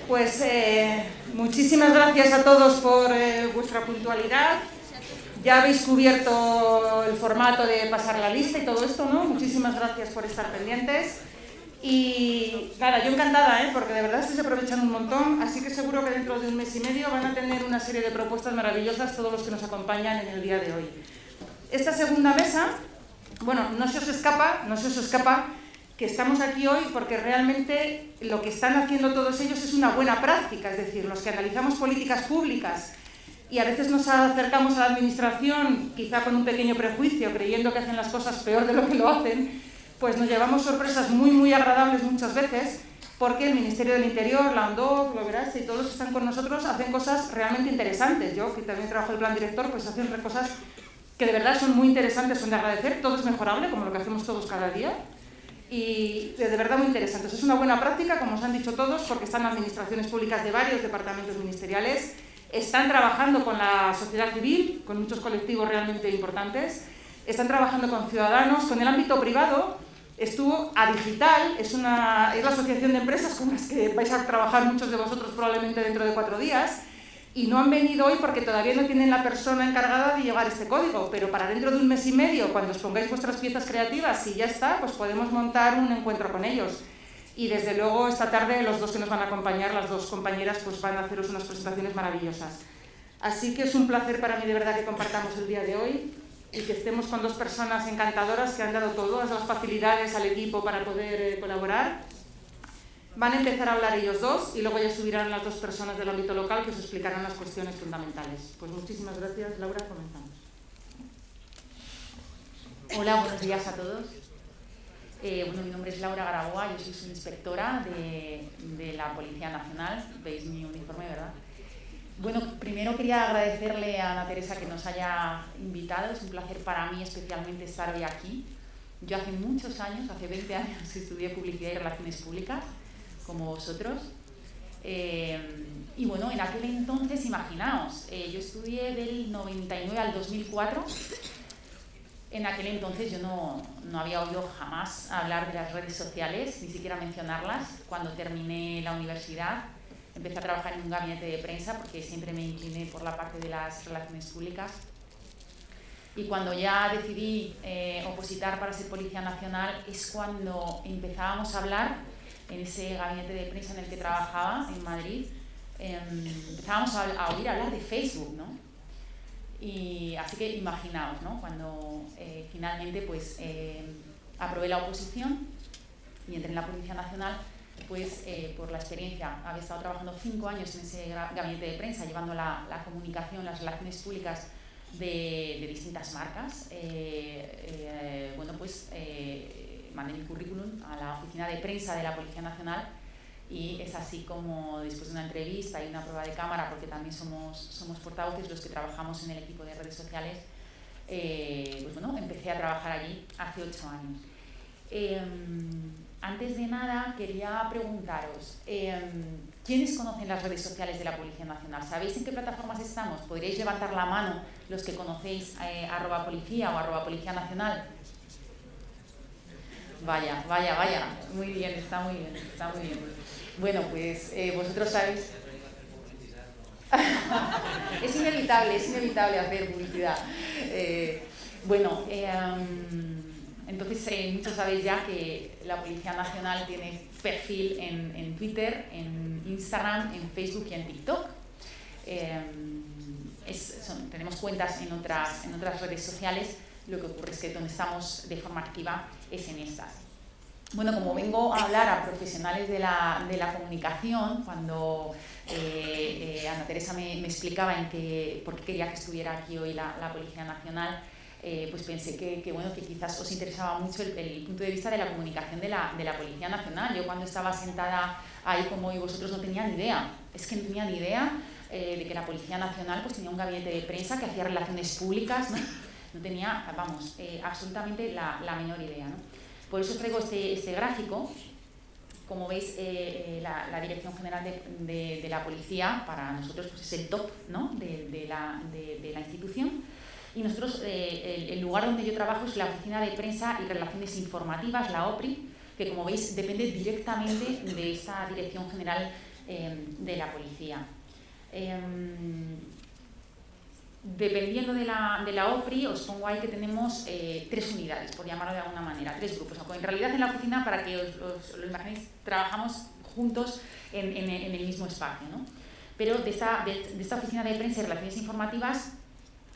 Pues muchísimas gracias a todos por vuestra puntualidad. Ya habéis cubierto el formato de pasar la lista y todo esto, ¿no? Muchísimas gracias por estar pendientes. Y nada, yo encantada, porque de verdad estáis aprovechando un montón, así que seguro que dentro de un mes y medio van a tener una serie de propuestas maravillosas todos los que nos acompañan en el día de hoy. Esta segunda mesa, bueno, no se os escapa que estamos aquí hoy porque realmente lo que están haciendo todos ellos es una buena práctica, es decir, los que analizamos políticas públicas y a veces nos acercamos a la administración quizá con un pequeño prejuicio, creyendo que hacen las cosas peor de lo que lo hacen, pues nos llevamos sorpresas muy agradables muchas veces, porque el Ministerio del Interior, la ONDOC, lo verás, y todos los que están con nosotros hacen cosas realmente interesantes. Yo, que también trabajo el plan director, pues hacen cosas que de verdad son muy interesantes, son de agradecer, todo es mejorable, como lo que hacemos todos cada día, y de verdad muy interesantes. Es una buena práctica, como os han dicho todos, porque están administraciones públicas de varios departamentos ministeriales, están trabajando con la sociedad civil, con muchos colectivos realmente importantes, están trabajando con ciudadanos, con el ámbito privado. Estuvo Adigital, es la asociación de empresas con las que vais a trabajar muchos de vosotros probablemente dentro de 4 días, y no han venido hoy porque todavía no tienen la persona encargada de llevar este código, pero para dentro de un mes y medio, cuando os pongáis vuestras piezas creativas, si ya está, pues podemos montar un encuentro con ellos. Y desde luego esta tarde los dos que nos van a acompañar, las dos compañeras, pues van a haceros unas presentaciones maravillosas. Así que es un placer para mí de verdad que compartamos el día de hoy y que estemos con dos personas encantadoras que han dado todas las facilidades al equipo para poder colaborar. Van a empezar a hablar ellos dos y luego ya subirán las dos personas del ámbito local que os explicarán las cuestiones fundamentales. Pues muchísimas gracias, Laura, comenzamos. Hola, buenos días a todos. Mi nombre es Laura Garaboa, yo soy subinspectora de la Policía Nacional. Veis mi uniforme, ¿verdad? Bueno, primero quería agradecerle a Ana Teresa que nos haya invitado. Es un placer para mí especialmente estar hoy aquí. Yo hace muchos años, hace 20 años, estudié Publicidad y Relaciones Públicas, como vosotros. Y bueno, en aquel entonces, imaginaos, yo estudié del 99 al 2004. En aquel entonces yo no había oído jamás hablar de las redes sociales, ni siquiera mencionarlas. Cuando terminé la universidad, empecé a trabajar en un gabinete de prensa porque siempre me incliné por la parte de las relaciones públicas. Y cuando ya decidí opositar para ser Policía Nacional es cuando empezábamos a hablar en ese gabinete de prensa en el que trabajaba en Madrid. Empezábamos a oír hablar de Facebook, ¿no? Y así que imaginaos, ¿no? Cuando finalmente pues aprobé la oposición y entré en la Policía Nacional, pues por la experiencia, había estado trabajando 5 años en ese gabinete de prensa, llevando la comunicación, las relaciones públicas de distintas marcas. Mandé mi currículum a la oficina de prensa de la Policía Nacional y es así como después de una entrevista y una prueba de cámara, porque también somos portavoces los que trabajamos en el equipo de redes sociales, empecé a trabajar allí hace 8 años. Antes de nada quería preguntaros, ¿quiénes conocen las redes sociales de la Policía Nacional? ¿Sabéis en qué plataformas estamos? ¿Podríais levantar la mano los que conocéis @policía o @Policía Nacional? Vaya, muy bien, está muy bien. Bueno, pues vosotros sabéis. Es inevitable hacer publicidad. Entonces muchos sabéis ya que la Policía Nacional tiene perfil en Twitter, en Instagram, en Facebook y en TikTok. Tenemos cuentas en otras redes sociales. Lo que ocurre es que donde estamos de forma activa es en estas. Bueno, como vengo a hablar a profesionales de la comunicación, cuando Ana Teresa me explicaba por qué quería que estuviera aquí hoy la Policía Nacional, pues pensé que quizás os interesaba mucho el punto de vista de la comunicación de la Policía Nacional. Yo cuando estaba sentada ahí como hoy vosotros no tenía ni idea, de que la Policía Nacional pues tenía un gabinete de prensa que hacía relaciones públicas, ¿no? No tenía, absolutamente la menor idea, ¿no? Por eso traigo este gráfico. Como veis, la Dirección General de la Policía para nosotros pues, es el top, ¿no? de la institución. Y nosotros, el lugar donde yo trabajo es la Oficina de Prensa y Relaciones Informativas, la OPRI, que como veis depende directamente de esta Dirección General de la policía. Dependiendo de la OPRI, os pongo ahí que tenemos 3 unidades, por llamarlo de alguna manera, 3 grupos. En realidad en la oficina, para que os lo imaginéis, trabajamos juntos en el mismo espacio, ¿no? Pero de esta oficina de prensa y relaciones informativas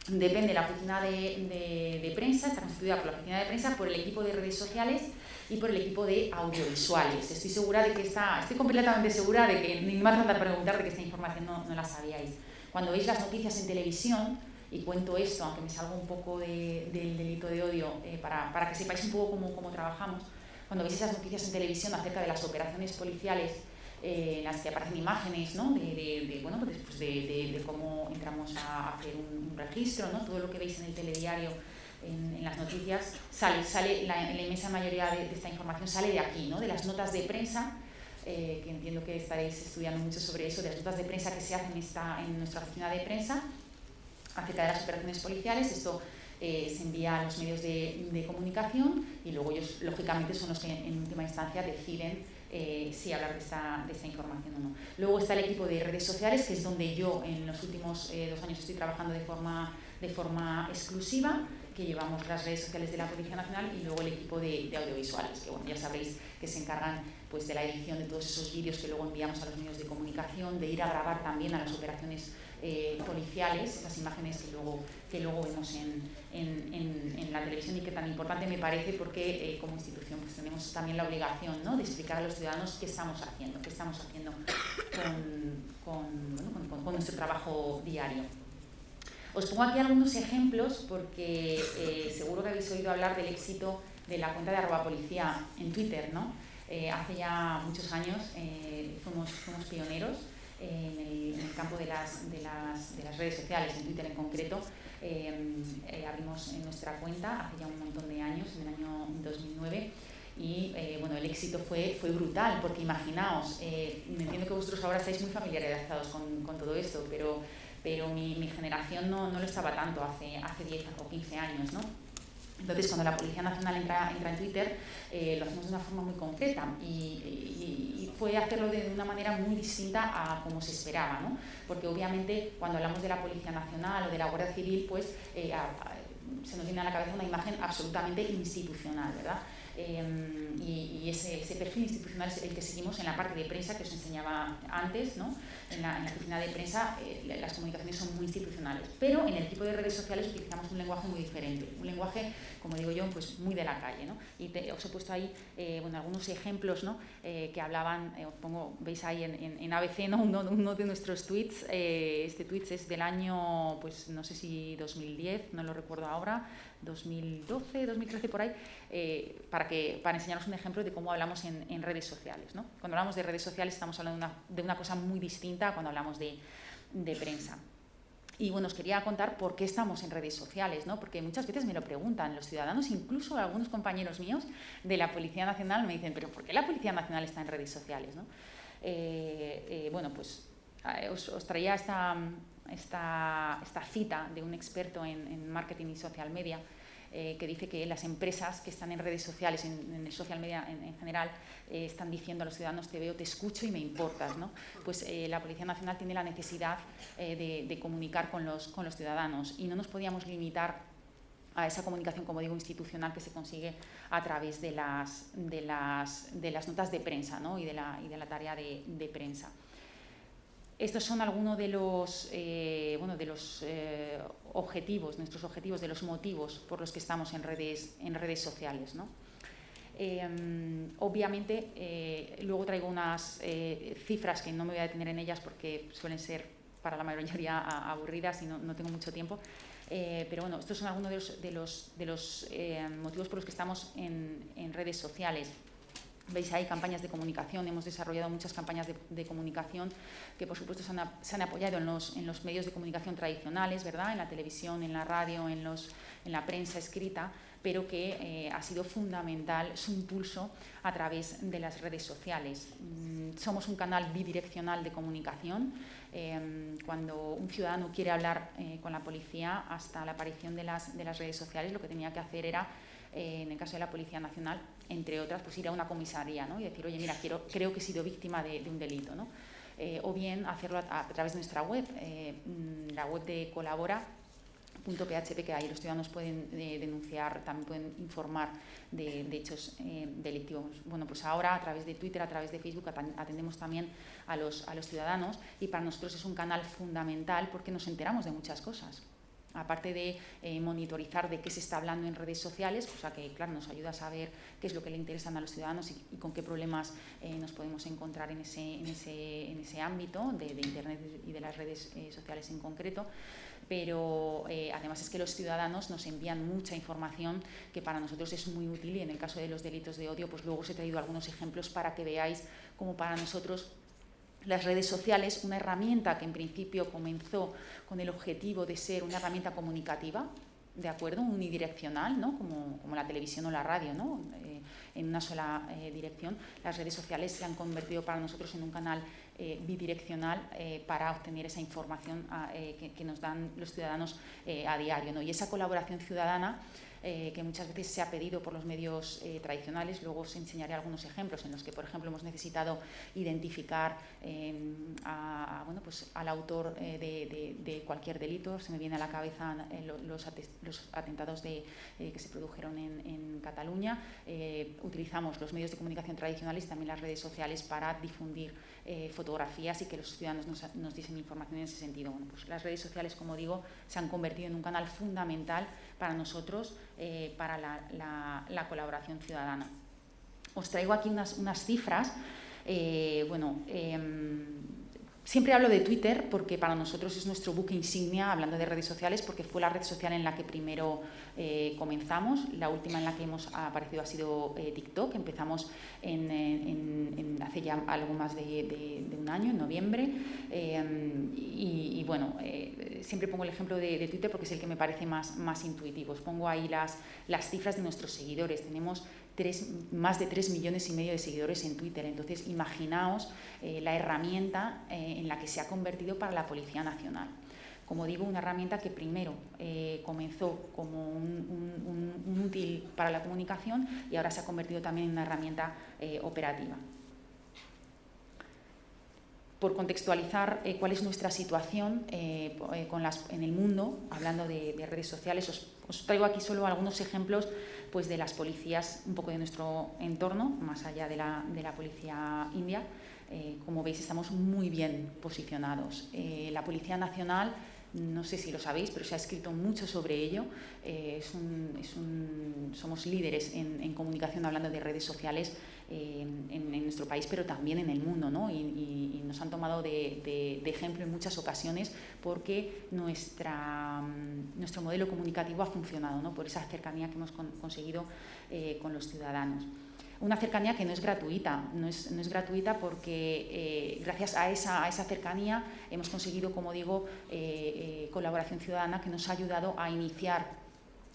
depende la oficina de prensa, está constituida por la oficina de prensa, por el equipo de redes sociales y por el equipo de audiovisuales. Estoy completamente segura de que ni me hace falta preguntar de que esta información no la sabíais. Cuando veis las noticias en televisión, y cuento esto, aunque me salga un poco del delito de odio, para que sepáis un poco cómo trabajamos, cuando veis esas noticias en televisión acerca de las operaciones policiales, en las que aparecen imágenes, ¿no? de cómo entramos a hacer un registro, ¿no? Todo lo que veis en el telediario, en las noticias, sale la inmensa mayoría de esta información sale de aquí, ¿no? De las notas de prensa, que entiendo que estaréis estudiando mucho sobre eso, de las notas de prensa que se hacen en nuestra oficina de prensa acerca de las operaciones policiales. Esto se envía a los medios de comunicación y luego ellos, lógicamente, son los que en última instancia deciden si hablar de esta información o no. Luego está el equipo de redes sociales, que es donde yo en los últimos 2 años estoy trabajando de forma exclusiva, que llevamos las redes sociales de la Policía Nacional, y luego el equipo de audiovisuales, que bueno, ya sabréis que se encargan pues, de la edición de todos esos vídeos que luego enviamos a los medios de comunicación, de ir a grabar también a las operaciones policiales, esas imágenes que luego vemos en la televisión, y que tan importante me parece porque como institución pues tenemos también la obligación, ¿no? De explicar a los ciudadanos qué estamos haciendo con nuestro trabajo diario. Os pongo aquí algunos ejemplos porque seguro que habéis oído hablar del éxito de la cuenta de @policía en Twitter, ¿no? Hace ya muchos años fuimos pioneros en el campo de las redes sociales, en Twitter en concreto. Abrimos nuestra cuenta hace ya un montón de años, en el año 2009, y bueno, el éxito fue brutal, porque imaginaos, me entiendo que vosotros ahora estáis muy familiarizados con todo esto, pero mi generación no lo estaba tanto hace 10 o 15 años, ¿no? Entonces, cuando la Policía Nacional entra en Twitter, lo hacemos de una forma muy concreta y fue hacerlo de una manera muy distinta a como se esperaba, ¿no? Porque obviamente cuando hablamos de la Policía Nacional o de la Guardia Civil, pues se nos viene a la cabeza una imagen absolutamente institucional, ¿verdad? Y ese perfil institucional es el que seguimos en la parte de prensa que os enseñaba antes, ¿no? En la oficina de prensa las comunicaciones son muy institucionales, pero en el tipo de redes sociales utilizamos un lenguaje muy diferente, un lenguaje, como digo yo, pues muy de la calle, ¿no? Y os he puesto ahí algunos ejemplos, ¿no? Que hablaban, veis ahí en ABC, ¿no? uno de nuestros tweets. Este tweet es del año, pues no sé si 2010, no lo recuerdo ahora, 2012, 2013 por ahí, para enseñaros un ejemplo de cómo hablamos en redes sociales, ¿no? Cuando hablamos de redes sociales estamos hablando de una cosa muy distinta a cuando hablamos de prensa. Y bueno, os quería contar por qué estamos en redes sociales, ¿no? Porque muchas veces me lo preguntan los ciudadanos, incluso algunos compañeros míos de la Policía Nacional me dicen, ¿pero por qué la Policía Nacional está en redes sociales, ¿no? Bueno, pues os traía esta cita de un experto en marketing y social media, que dice que las empresas que están en redes sociales, en el social media en general, están diciendo a los ciudadanos: te veo, te escucho y me importas, ¿no? Pues la Policía Nacional tiene la necesidad de comunicar con los ciudadanos, y no nos podíamos limitar a esa comunicación, como digo, institucional, que se consigue a través de las notas de prensa, ¿no? y de la tarea de prensa. Estos son algunos de los objetivos, nuestros objetivos, de los motivos por los que estamos en redes sociales, ¿no? Obviamente, luego traigo unas cifras que no me voy a detener en ellas porque suelen ser para la mayoría aburridas y no tengo mucho tiempo. Pero bueno, estos son algunos de los motivos por los que estamos en redes sociales. Veis ahí campañas de comunicación, hemos desarrollado muchas campañas de comunicación que por supuesto se han apoyado en los medios de comunicación tradicionales, ¿verdad? En la televisión, en la radio, en la prensa escrita, pero que ha sido fundamental su impulso a través de las redes sociales. Somos un canal bidireccional de comunicación. Cuando un ciudadano quiere hablar con la policía, hasta la aparición de las redes sociales, lo que tenía que hacer era, en el caso de la Policía Nacional, entre otras, pues ir a una comisaría, ¿no? Y decir: oye, mira, creo que he sido víctima de un delito, ¿no? o bien hacerlo a través de nuestra web, la web de colabora.php, que ahí los ciudadanos pueden denunciar, también pueden informar de hechos delictivos. Bueno, pues ahora a través de Twitter, a través de Facebook atendemos también a los ciudadanos, y para nosotros es un canal fundamental porque nos enteramos de muchas cosas. Aparte de monitorizar de qué se está hablando en redes sociales, cosa que, claro, nos ayuda a saber qué es lo que le interesan a los ciudadanos y con qué problemas nos podemos encontrar en ese ámbito de Internet y de las redes sociales en concreto. Pero además es que los ciudadanos nos envían mucha información que para nosotros es muy útil, y en el caso de los delitos de odio, pues luego os he traído algunos ejemplos para que veáis cómo para nosotros las redes sociales, una herramienta que en principio comenzó con el objetivo de ser una herramienta comunicativa, ¿de acuerdo? Unidireccional, ¿no? Como la televisión o la radio, ¿no? En una sola dirección. Las redes sociales se han convertido para nosotros en un canal bidireccional para obtener esa información que nos dan los ciudadanos a diario, ¿no? Y esa colaboración ciudadana que muchas veces se ha pedido por los medios tradicionales. Luego os enseñaré algunos ejemplos en los que, por ejemplo, hemos necesitado identificar pues al autor de cualquier delito. Se me viene a la cabeza los atentados que se produjeron en Cataluña. Utilizamos los medios de comunicación tradicionales y también las redes sociales para difundir fotografías y que los ciudadanos nos diesen información en ese sentido. Bueno, pues las redes sociales, como digo, se han convertido en un canal fundamental para nosotros, para la colaboración ciudadana. Os traigo aquí unas cifras. Siempre hablo de Twitter porque para nosotros es nuestro buque insignia, hablando de redes sociales, porque fue la red social en la que primero comenzamos. La última en la que hemos aparecido ha sido TikTok. Empezamos hace ya algo más de un año, en noviembre. Siempre pongo el ejemplo de Twitter porque es el que me parece más intuitivo. Os pongo ahí las cifras de nuestros seguidores. Tenemos más de 3,5 millones de seguidores en Twitter. Entonces, imaginaos la herramienta en la que se ha convertido para la Policía Nacional. Como digo, una herramienta que primero comenzó como un útil para la comunicación y ahora se ha convertido también en una herramienta operativa. Por contextualizar cuál es nuestra situación en el mundo, hablando de redes sociales, os traigo aquí solo algunos ejemplos pues, de las policías un poco de nuestro entorno, más allá de la policía india. Como veis, estamos muy bien posicionados. La Policía Nacional, no sé si lo sabéis, pero se ha escrito mucho sobre ello. Somos líderes en comunicación, hablando de redes sociales en nuestro país, pero también en el mundo, ¿no? Y nos han tomado de ejemplo en muchas ocasiones porque nuestro modelo comunicativo ha funcionado, ¿no? Por esa cercanía que hemos conseguido con los ciudadanos. Una cercanía que no es gratuita, no es gratuita porque gracias a esa cercanía hemos conseguido, como digo, colaboración ciudadana que nos ha ayudado a iniciar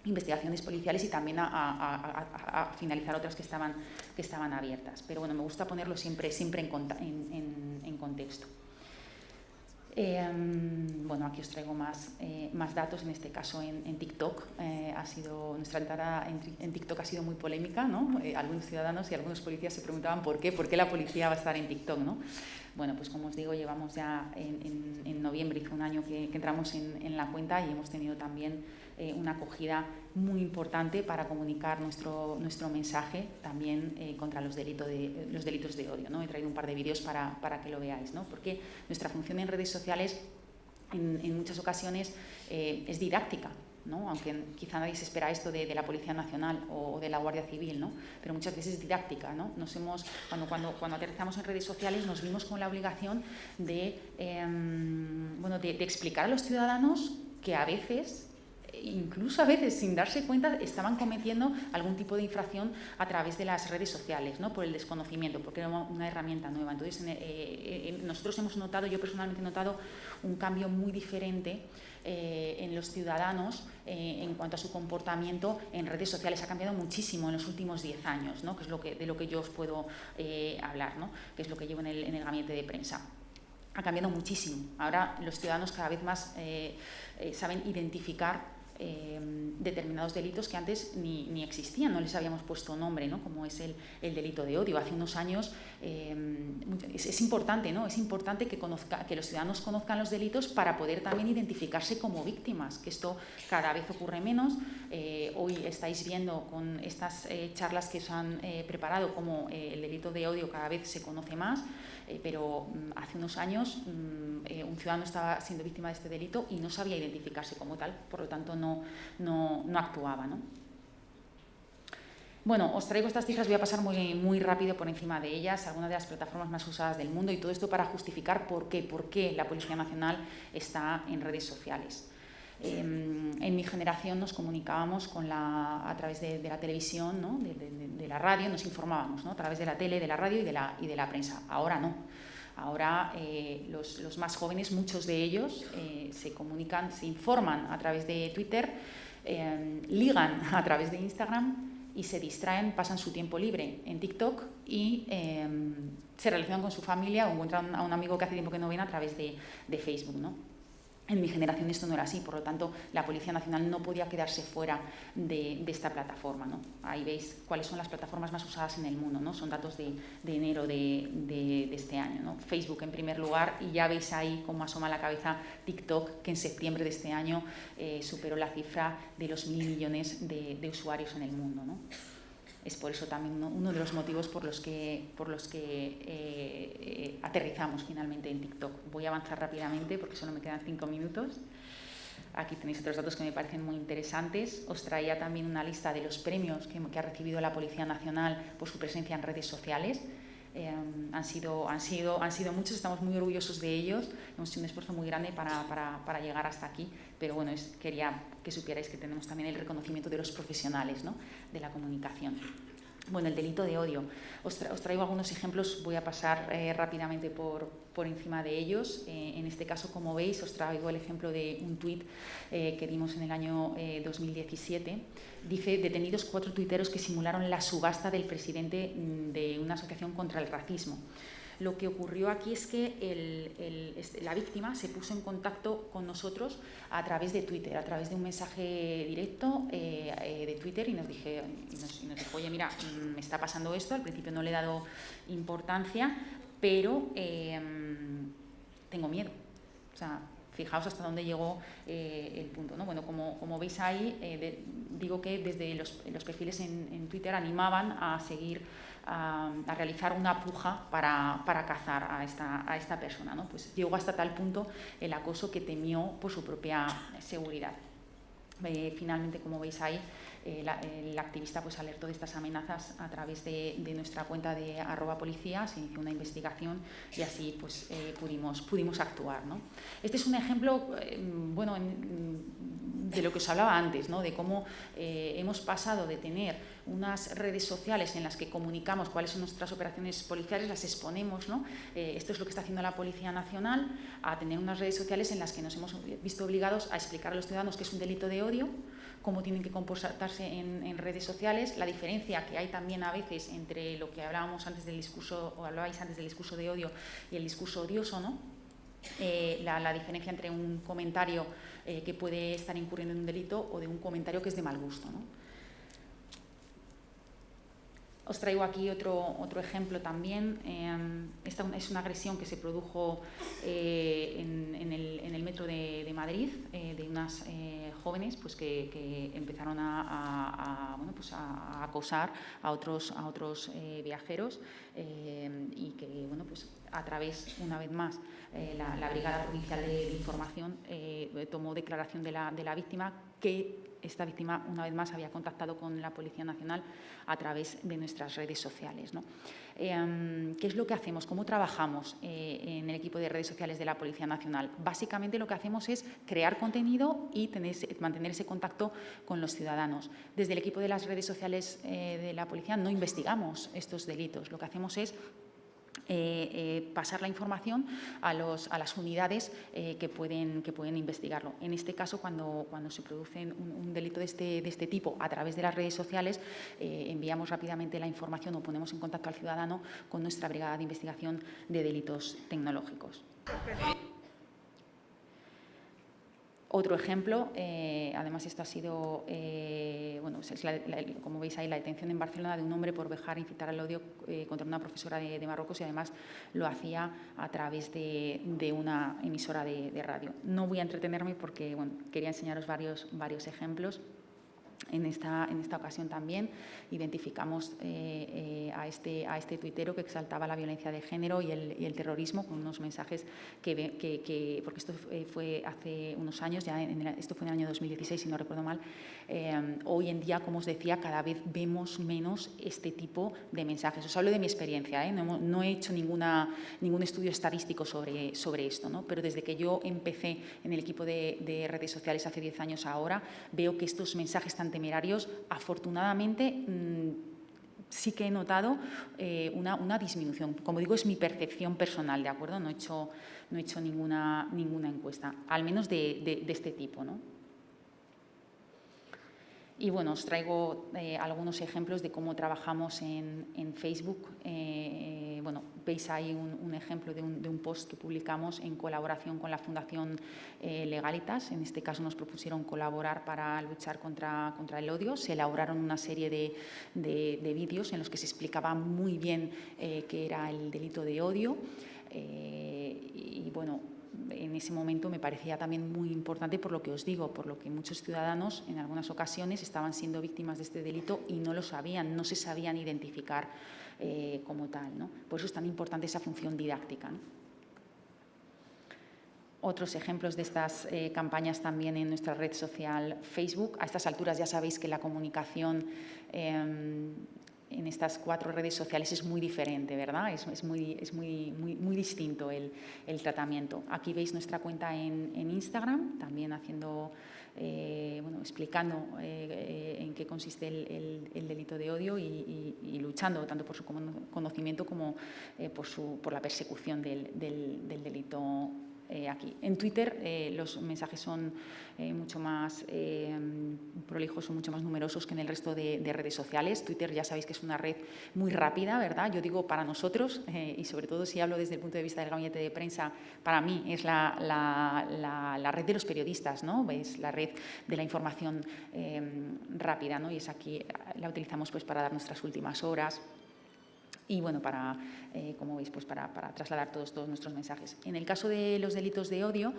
investigaciones policiales y también a finalizar otras que estaban abiertas. Pero bueno, me gusta ponerlo siempre en contexto. Aquí os traigo más datos, en este caso en TikTok. Nuestra entrada en TikTok ha sido muy polémica, ¿no? Algunos ciudadanos y algunos policías se preguntaban por qué la policía va a estar en TikTok, ¿no? Bueno, pues como os digo, llevamos ya en noviembre, hizo un año que entramos en la cuenta y hemos tenido también una acogida muy importante para comunicar nuestro mensaje también contra los delitos de odio, ¿no? He traído un par de vídeos para que lo veáis, ¿no? Porque nuestra función en redes sociales en muchas ocasiones es didáctica, ¿no? Aunque quizá nadie se espera esto de la Policía Nacional o de la Guardia Civil, ¿no? Pero muchas veces es didáctica, ¿no? Cuando aterrizamos en redes sociales nos vimos con la obligación de explicar a los ciudadanos que incluso a veces sin darse cuenta estaban cometiendo algún tipo de infracción a través de las redes sociales, ¿no? Por el desconocimiento, porque era una herramienta nueva. Entonces nosotros hemos notado, yo personalmente he notado un cambio muy diferente en los ciudadanos en cuanto a su comportamiento en redes sociales. Ha cambiado muchísimo en los últimos 10 años, ¿no? Que es de lo que yo os puedo hablar, ¿no? Que es lo que llevo en el gabinete de prensa. Ha cambiado muchísimo. Ahora los ciudadanos cada vez más saben identificar determinados delitos que antes ni existían, no les habíamos puesto nombre, ¿no? Como es el delito de odio. Hace unos años es importante, ¿no? Es importante que los ciudadanos conozcan los delitos para poder también identificarse como víctimas, que esto cada vez ocurre menos. Hoy estáis viendo con estas charlas que os han preparado como el delito de odio cada vez se conoce más, pero hace unos años un ciudadano estaba siendo víctima de este delito y no sabía identificarse como tal, por lo tanto no actuaba, ¿no? Bueno, os traigo estas cifras, voy a pasar muy rápido por encima de ellas, algunas de las plataformas más usadas del mundo, y todo esto para justificar por qué la Policía Nacional está en redes sociales. En mi generación nos comunicábamos a través de la televisión, ¿no? de la radio, nos informábamos, ¿no? A través de la tele, de la radio y de la prensa. Ahora no. Ahora los más jóvenes, muchos de ellos, se comunican, se informan a través de Twitter, ligan a través de Instagram y se distraen, pasan su tiempo libre en TikTok y se relacionan con su familia o encuentran a un amigo que hace tiempo que no ven a través de Facebook, ¿no? En mi generación esto no era así, por lo tanto la Policía Nacional no podía quedarse fuera de esta plataforma, ¿no? Ahí veis cuáles son las plataformas más usadas en el mundo, ¿no? Son datos de enero de este año, ¿no? Facebook en primer lugar, y ya veis ahí cómo asoma la cabeza TikTok, que en septiembre de este año superó la cifra de los 1.000 millones de usuarios en el mundo, ¿no? Es por eso también uno de los motivos por los que aterrizamos finalmente en TikTok. Voy a avanzar rápidamente porque solo me quedan 5 minutos. Aquí tenéis otros datos que me parecen muy interesantes. Os traía también una lista de los premios que ha recibido la Policía Nacional por su presencia en redes sociales. Han sido muchos, estamos muy orgullosos de ellos. Hemos hecho un esfuerzo muy grande para llegar hasta aquí, pero bueno, quería que supierais que tenemos también el reconocimiento de los profesionales, ¿no? De la comunicación. Bueno, el delito de odio. Os traigo algunos ejemplos, voy a pasar rápidamente por encima de ellos. En este caso, como veis, os traigo el ejemplo de un tuit que dimos en el año 2017. Dice: detenidos 4 tuiteros que simularon la subasta del presidente de una asociación contra el racismo. Lo que ocurrió aquí es que la víctima se puso en contacto con nosotros a través de Twitter, a través de un mensaje directo de Twitter, y nos dijo, oye, mira, me está pasando esto, al principio no le he dado importancia, pero tengo miedo. O sea, fijaos hasta dónde llegó el punto, ¿no? Bueno, como veis ahí, digo que desde los perfiles en Twitter animaban a seguir, a realizar una puja para cazar a esta persona, ¿no? Pues llegó hasta tal punto el acoso que temió por su propia seguridad. Finalmente, como veis ahí, el activista pues alertó de estas amenazas a través de nuestra cuenta de @policía, se inició una investigación y así pues pudimos actuar, ¿no? Este es un ejemplo bueno, de lo que os hablaba antes, ¿no? De cómo hemos pasado de tener unas redes sociales en las que comunicamos cuáles son nuestras operaciones policiales, las exponemos, ¿no? Esto es lo que está haciendo la Policía Nacional, a tener unas redes sociales en las que nos hemos visto obligados a explicar a los ciudadanos que es un delito de odio, cómo tienen que comportarse en redes sociales, la diferencia que hay también a veces entre lo que hablábamos antes del discurso, o hablabais antes del discurso de odio y el discurso odioso, ¿no? La diferencia entre un comentario que puede estar incurriendo en un delito o de un comentario que es de mal gusto, ¿no? Os traigo aquí otro ejemplo también. Esta es una agresión que se produjo en el metro de Madrid, de unas jóvenes pues, que empezaron bueno, pues a acosar a otros viajeros y que, bueno, pues a través, una vez más, la Brigada Provincial de Información tomó declaración de la víctima, que esta víctima, una vez más, había contactado con la Policía Nacional a través de nuestras redes sociales, ¿no? ¿Qué es lo que hacemos? ¿Cómo trabajamos en el equipo de redes sociales de la Policía Nacional? Básicamente lo que hacemos es crear contenido y mantener ese contacto con los ciudadanos. Desde el equipo de las redes sociales de la Policía no investigamos estos delitos. Lo que hacemos es pasar la información a las unidades que pueden investigarlo. En este caso, cuando se produce un delito de este tipo a través de las redes sociales, enviamos rápidamente la información o ponemos en contacto al ciudadano con nuestra Brigada de Investigación de Delitos Tecnológicos. Otro ejemplo, además esto ha sido, bueno, como veis ahí, la detención en Barcelona de un hombre por vejar e incitar al odio contra una profesora de Marruecos, y además lo hacía a través de una emisora de radio. No voy a entretenerme porque, bueno, quería enseñaros varios ejemplos. En esta ocasión también identificamos a este tuitero que exaltaba la violencia de género y el terrorismo con unos mensajes porque esto fue hace unos años, esto fue en el año 2016, si no recuerdo mal. Hoy en día, como os decía, cada vez vemos menos este tipo de mensajes. Os hablo de mi experiencia, no he hecho ningún estudio estadístico sobre esto, ¿no? Pero desde que yo empecé en el equipo de redes sociales hace 10 años ahora, veo que estos mensajes tan temerarios, afortunadamente, sí que he notado una disminución. Como digo, es mi percepción personal, ¿de acuerdo? No he hecho ninguna encuesta, al menos de este tipo, ¿no? Y bueno, os traigo algunos ejemplos de cómo trabajamos en Facebook. Bueno, veis ahí un ejemplo de un post que publicamos en colaboración con la Fundación Legalitas. En este caso nos propusieron colaborar para luchar contra el odio. Se elaboraron una serie de vídeos en los que se explicaba muy bien qué era el delito de odio. Y bueno, en ese momento me parecía también muy importante por lo que os digo, por lo que muchos ciudadanos en algunas ocasiones estaban siendo víctimas de este delito y no lo sabían, no se sabían identificar como tal, ¿no? Por eso es tan importante esa función didáctica, ¿no? Otros ejemplos de estas campañas también en nuestra red social Facebook. A estas alturas ya sabéis que la comunicación en estas 4 redes sociales es muy diferente, ¿verdad? Es muy distinto el tratamiento. Aquí veis nuestra cuenta en Instagram, también haciendo, bueno, explicando en qué consiste el delito de odio y luchando tanto por su conocimiento como por la persecución del delito aquí. En Twitter los mensajes son mucho más prolijos o mucho más numerosos que en el resto de redes sociales. Twitter ya sabéis que es una red muy rápida, ¿verdad? Yo digo para nosotros, y sobre todo si hablo desde el punto de vista del gabinete de prensa, para mí es la red de los periodistas, ¿no? Es la red de la información rápida, ¿no? Y es aquí, la utilizamos pues para dar nuestras últimas horas. Y bueno, como veis, pues para trasladar todos nuestros mensajes. En el caso de los delitos de odio,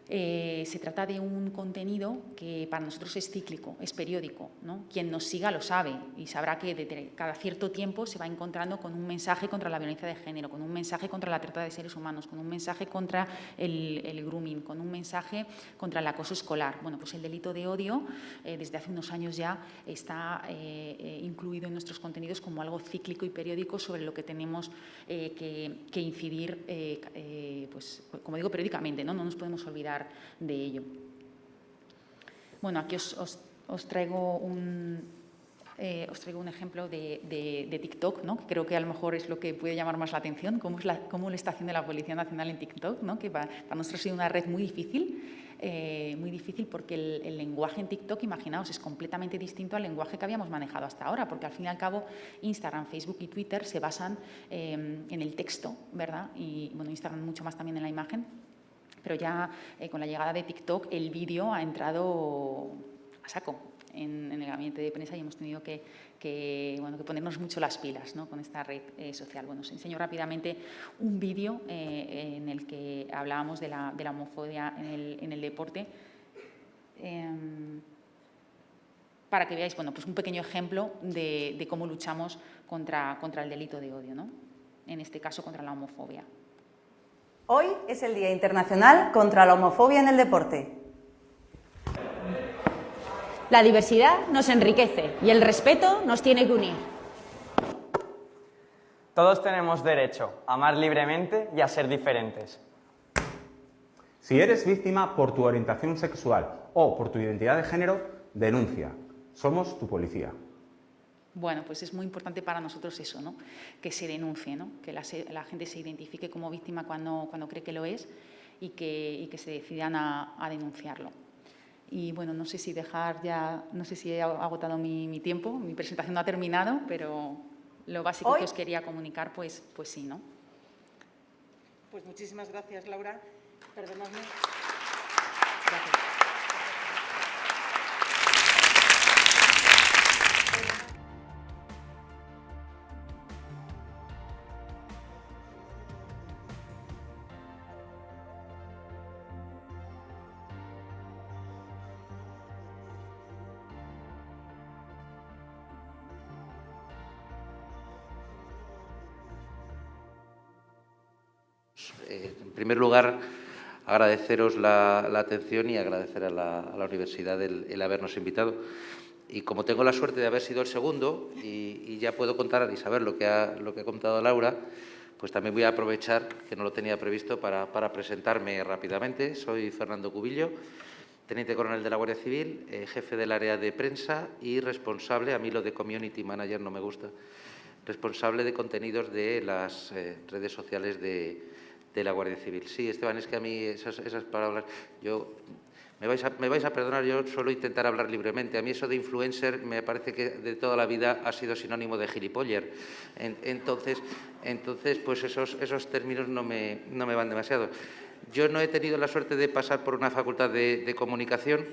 se trata de un contenido que para nosotros es cíclico, es periódico, ¿no? Quien nos siga lo sabe y sabrá que cada cierto tiempo se va encontrando con un mensaje contra la violencia de género, con un mensaje contra la trata de seres humanos, con un mensaje contra el grooming, con un mensaje contra el acoso escolar. Bueno, pues el delito de odio desde hace unos años ya está incluido en nuestros contenidos como algo cíclico y periódico sobre lo que tenemos que incidir, pues como digo, periódicamente, ¿no? No nos podemos olvidar de ello. Bueno, aquí os traigo un ejemplo de TikTok, ¿no? Que creo que a lo mejor es lo que puede llamar más la atención, cómo lo está haciendo la Policía Nacional en TikTok, ¿no? Que para nosotros ha sido una red muy difícil porque el lenguaje en TikTok, imaginaos, es completamente distinto al lenguaje que habíamos manejado hasta ahora, porque al fin y al cabo Instagram, Facebook y Twitter se basan en el texto, ¿verdad? Y bueno, Instagram mucho más también en la imagen. Pero ya con la llegada de TikTok el vídeo ha entrado a saco en el gabinete de prensa y hemos tenido que ponernos mucho las pilas, ¿no? Con esta red social. Bueno, os enseño rápidamente un vídeo en el que hablábamos de la homofobia en el deporte, para que veáis, bueno, pues un pequeño ejemplo de cómo luchamos contra el delito de odio, ¿no? En este caso contra la homofobia. Hoy es el Día Internacional contra la Homofobia en el Deporte. La diversidad nos enriquece y el respeto nos tiene que unir. Todos tenemos derecho a amar libremente y a ser diferentes. Si eres víctima por tu orientación sexual o por tu identidad de género, denuncia. Somos tu policía. Bueno, pues es muy importante para nosotros eso, ¿no? Que se denuncie, ¿no? Que la gente se identifique como víctima cuando cree que lo es y que se decidan a denunciarlo. Y bueno, no sé si he agotado mi tiempo, mi presentación no ha terminado, pero lo básico que os quería comunicar, pues sí, ¿no? Pues muchísimas gracias, Laura. Perdonadme. Gracias. En primer lugar, agradeceros la atención y agradecer a la universidad el habernos invitado. Y como tengo la suerte de haber sido el segundo y ya puedo contar y saber lo que ha contado Laura, pues también voy a aprovechar, que no lo tenía previsto, para presentarme rápidamente. Soy Fernando Cubillo, teniente coronel de la Guardia Civil, jefe del área de prensa y responsable, a mí lo de community manager no me gusta, responsable de contenidos de las redes sociales de la Guardia Civil. Sí, Esteban, es que a mí esas palabras, me vais a perdonar, yo suelo intentar hablar libremente. A mí eso de influencer me parece que de toda la vida ha sido sinónimo de gilipoller. Entonces pues esos términos no me van demasiado. Yo no he tenido la suerte de pasar por una facultad de comunicación.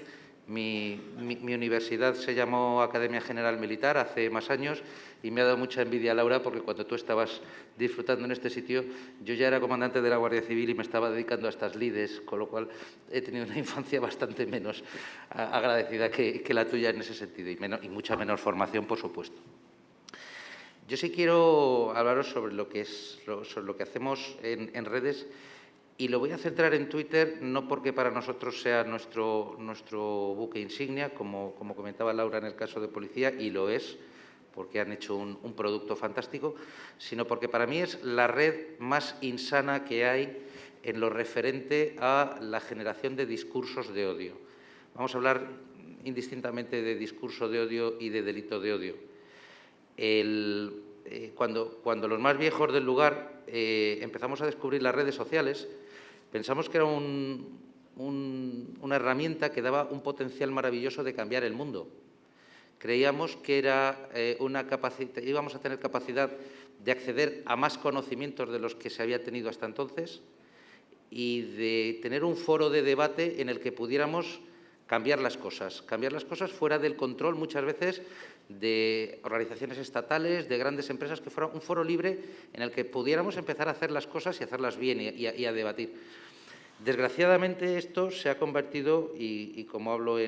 Mi universidad se llamó Academia General Militar hace más años y me ha dado mucha envidia, Laura, porque cuando tú estabas disfrutando en este sitio, yo ya era comandante de la Guardia Civil y me estaba dedicando a estas lides, con lo cual he tenido una infancia bastante menos agradecida que la tuya en ese sentido y mucha menor formación, por supuesto. Yo sí quiero hablaros sobre lo que hacemos en redes. Y lo voy a centrar en Twitter, no porque para nosotros sea nuestro buque insignia, como comentaba Laura en el caso de policía, y lo es, porque han hecho un producto fantástico, sino porque para mí es la red más insana que hay en lo referente a la generación de discursos de odio. Vamos a hablar indistintamente de discurso de odio y de delito de odio. Cuando los más viejos del lugar empezamos a descubrir las redes sociales, pensamos que era una herramienta que daba un potencial maravilloso de cambiar el mundo. Creíamos que era íbamos a tener capacidad de acceder a más conocimientos de los que se había tenido hasta entonces y de tener un foro de debate en el que pudiéramos cambiar las cosas fuera del control muchas veces de organizaciones estatales, de grandes empresas, que fuera un foro libre en el que pudiéramos empezar a hacer las cosas y hacerlas bien y a debatir. Desgraciadamente esto se ha convertido, y como hablo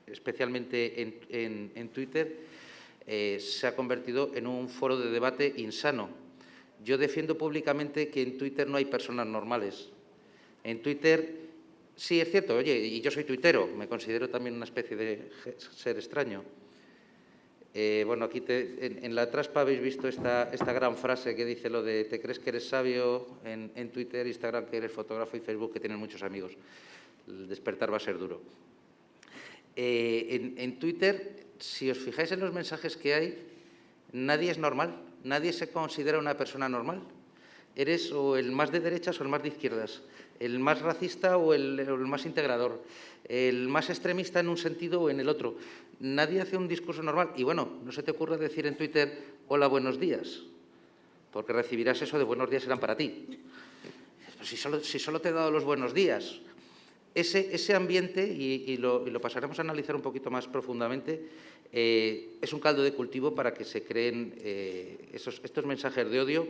especialmente en Twitter, se ha convertido en un foro de debate insano. Yo defiendo públicamente que en Twitter no hay personas normales. En Twitter, sí, es cierto, oye, y yo soy tuitero, me considero también una especie de ser extraño. Bueno, aquí en la traspa habéis visto esta gran frase que dice lo de «te crees que eres sabio» en Twitter, Instagram que eres fotógrafo y Facebook que tienen muchos amigos. El despertar va a ser duro. En Twitter, si os fijáis en los mensajes que hay, nadie es normal, nadie se considera una persona normal. Eres o el más de derechas o el más de izquierdas, el más racista o el más integrador, el más extremista en un sentido o en el otro. Nadie hace un discurso normal. Y bueno, no se te ocurra decir en Twitter «hola, buenos días», porque recibirás eso de «buenos días eran para ti». Pues si solo te he dado los buenos días. Ese ambiente, y lo pasaremos a analizar un poquito más profundamente, es un caldo de cultivo para que se creen estos mensajes de odio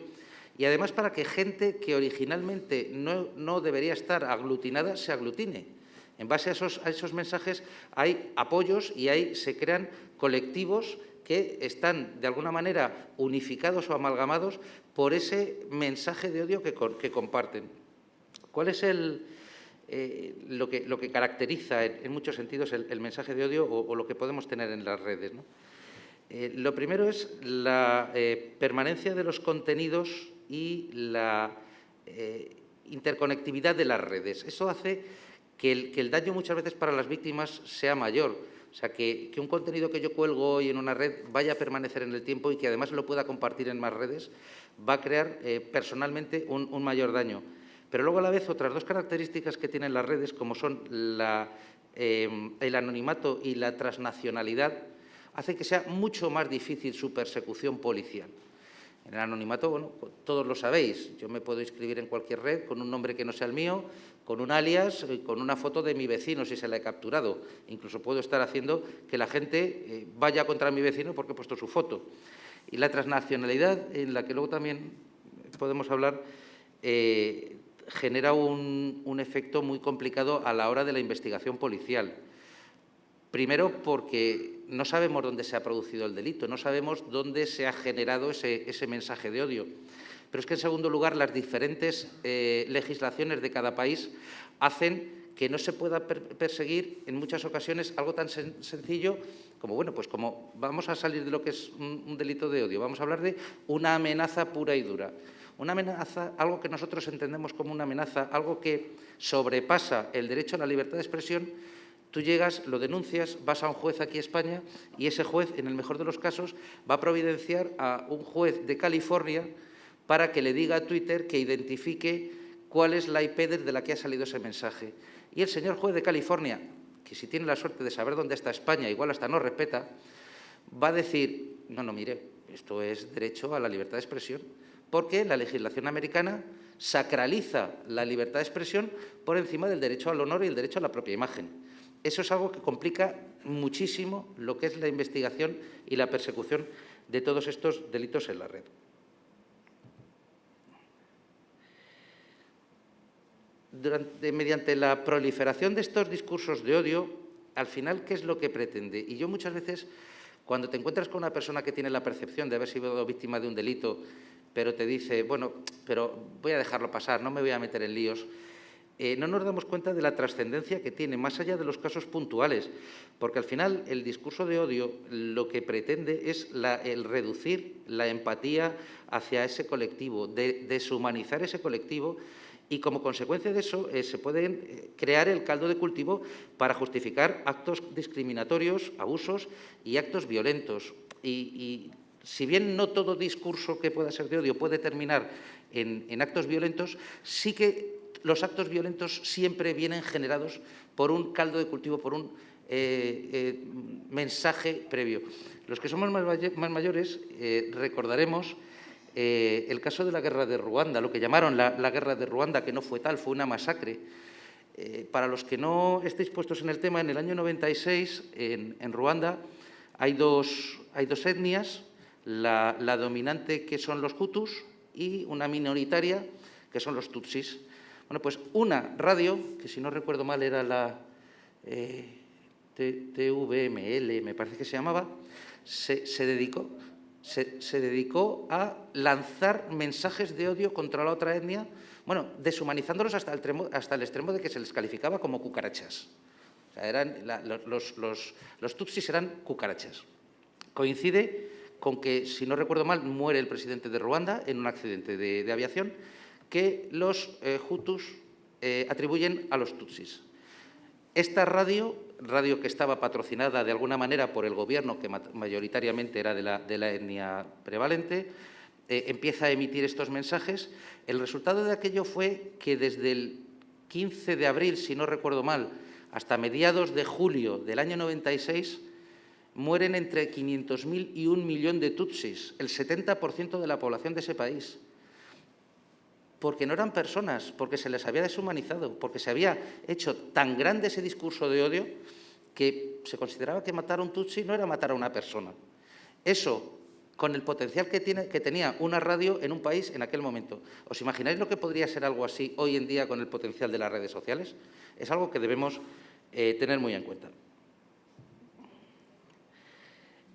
y además para que gente que originalmente no debería estar aglutinada se aglutine. En base a esos mensajes hay apoyos y se crean colectivos que están de alguna manera unificados o amalgamados por ese mensaje de odio que comparten. ¿Cuál es lo que caracteriza en muchos sentidos el mensaje de odio o lo que podemos tener en las redes, ¿no? Lo primero es la permanencia de los contenidos y la interconectividad de las redes. Eso hace que el daño muchas veces para las víctimas sea mayor. O sea, que un contenido que yo cuelgo hoy en una red vaya a permanecer en el tiempo y que además lo pueda compartir en más redes, va a crear personalmente un mayor daño. Pero luego a la vez otras dos características que tienen las redes, como son el anonimato y la transnacionalidad, hace que sea mucho más difícil su persecución policial. En el anonimato, bueno, todos lo sabéis, yo me puedo inscribir en cualquier red con un nombre que no sea el mío, con un alias, con una foto de mi vecino si se la he capturado. Incluso puedo estar haciendo que la gente vaya contra mi vecino porque he puesto su foto. Y la transnacionalidad, en la que luego también podemos hablar, genera un efecto muy complicado a la hora de la investigación policial. Primero, porque no sabemos dónde se ha producido el delito, no sabemos dónde se ha generado ese mensaje de odio. pero es que, en segundo lugar, las diferentes legislaciones de cada país hacen que no se pueda perseguir en muchas ocasiones algo tan sencillo como, bueno, pues como vamos a salir de lo que es un delito de odio, vamos a hablar de una amenaza pura y dura. Una amenaza, algo que nosotros entendemos como una amenaza, algo que sobrepasa el derecho a la libertad de expresión. Tú llegas, lo denuncias, vas a un juez aquí en España y ese juez, en el mejor de los casos, va a providenciar a un juez de California para que le diga a Twitter que identifique cuál es la IP desde la que ha salido ese mensaje. Y el señor juez de California, que si tiene la suerte de saber dónde está España, igual hasta no respeta, va a decir, no, mire, esto es derecho a la libertad de expresión, porque la legislación americana sacraliza la libertad de expresión por encima del derecho al honor y el derecho a la propia imagen. Eso es algo que complica muchísimo lo que es la investigación y la persecución de todos estos delitos en la red. Mediante la proliferación de estos discursos de odio, al final, ¿qué es lo que pretende? Y yo muchas veces, cuando te encuentras con una persona que tiene la percepción de haber sido víctima de un delito, pero te dice, bueno, pero voy a dejarlo pasar, no me voy a meter en líos, no nos damos cuenta de la trascendencia que tiene, más allá de los casos puntuales, porque al final el discurso de odio lo que pretende es el reducir la empatía hacia ese colectivo, deshumanizar ese colectivo, y como consecuencia de eso se pueden crear el caldo de cultivo para justificar actos discriminatorios, abusos y actos violentos. Y si bien no todo discurso que pueda ser de odio puede terminar en actos violentos, sí que los actos violentos siempre vienen generados por un caldo de cultivo, por un mensaje previo. Los que somos más mayores recordaremos el caso de la guerra de Ruanda, lo que llamaron la guerra de Ruanda, que no fue tal, fue una masacre. Para los que no estéis puestos en el tema, en el año 96, en Ruanda, hay dos etnias, la dominante, que son los Hutus, y una minoritaria, que son los Tutsis. Bueno, pues una radio, que si no recuerdo mal era la TVML, me parece que se llamaba, se dedicó a lanzar mensajes de odio contra la otra etnia, bueno, deshumanizándolos hasta el extremo de que se les calificaba como cucarachas. O sea, los tutsis eran cucarachas. Coincide con que, si no recuerdo mal, muere el presidente de Ruanda en un accidente de aviación que los hutus atribuyen a los tutsis. Esta radio que estaba patrocinada de alguna manera por el gobierno, que mayoritariamente era de la etnia prevalente, empieza a emitir estos mensajes. El resultado de aquello fue que desde el 15 de abril, si no recuerdo mal, hasta mediados de julio del año 96, mueren entre 500.000 y 1 millón de tutsis, el 70% de la población de ese país. Porque no eran personas, porque se les había deshumanizado, porque se había hecho tan grande ese discurso de odio que se consideraba que matar a un tutsi no era matar a una persona. Eso, con el potencial que tenía una radio en un país en aquel momento. ¿Os imagináis lo que podría ser algo así hoy en día con el potencial de las redes sociales? Es algo que debemos tener muy en cuenta.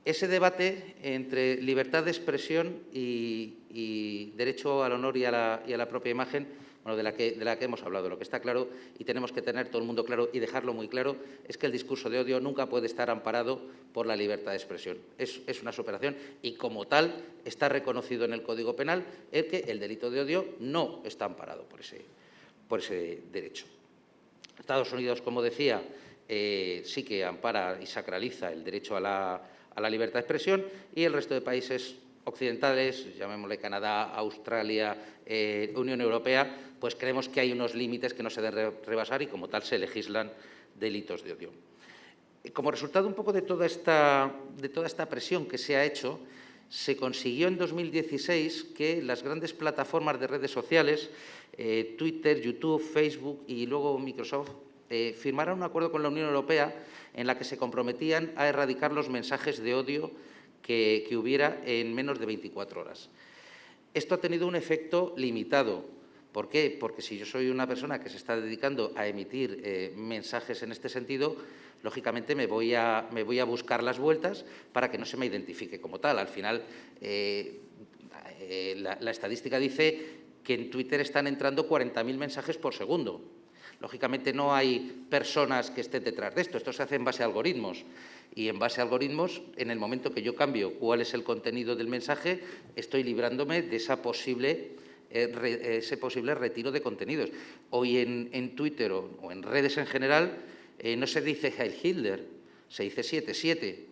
Ese debate entre libertad de expresión y derecho al honor y a la propia imagen, bueno, de la que hemos hablado, lo que está claro y tenemos que tener todo el mundo claro y dejarlo muy claro, es que el discurso de odio nunca puede estar amparado por la libertad de expresión. Es una superación y, como tal, está reconocido en el Código Penal que el delito de odio no está amparado por ese derecho. Estados Unidos, como decía, sí que ampara y sacraliza el derecho a la libertad de expresión, y el resto de países occidentales, llamémosle Canadá, Australia, Unión Europea, pues creemos que hay unos límites que no se deben rebasar y, como tal, se legislan delitos de odio. Como resultado un poco de toda esta presión que se ha hecho, se consiguió en 2016 que las grandes plataformas de redes sociales, Twitter, YouTube, Facebook y luego Microsoft, firmaron un acuerdo con la Unión Europea en la que se comprometían a erradicar los mensajes de odio que hubiera en menos de 24 horas. Esto ha tenido un efecto limitado. ¿Por qué? Porque si yo soy una persona que se está dedicando a emitir mensajes en este sentido, lógicamente me voy a buscar las vueltas para que no se me identifique como tal. Al final, la estadística dice que en Twitter están entrando 40.000 mensajes por segundo. Lógicamente no hay personas que estén detrás de esto. Esto se hace en base a algoritmos. Y en base a algoritmos, en el momento que yo cambio cuál es el contenido del mensaje, estoy librándome de ese posible retiro de contenidos. Hoy en Twitter o en redes en general no se dice Heil Hitler, se dice 77.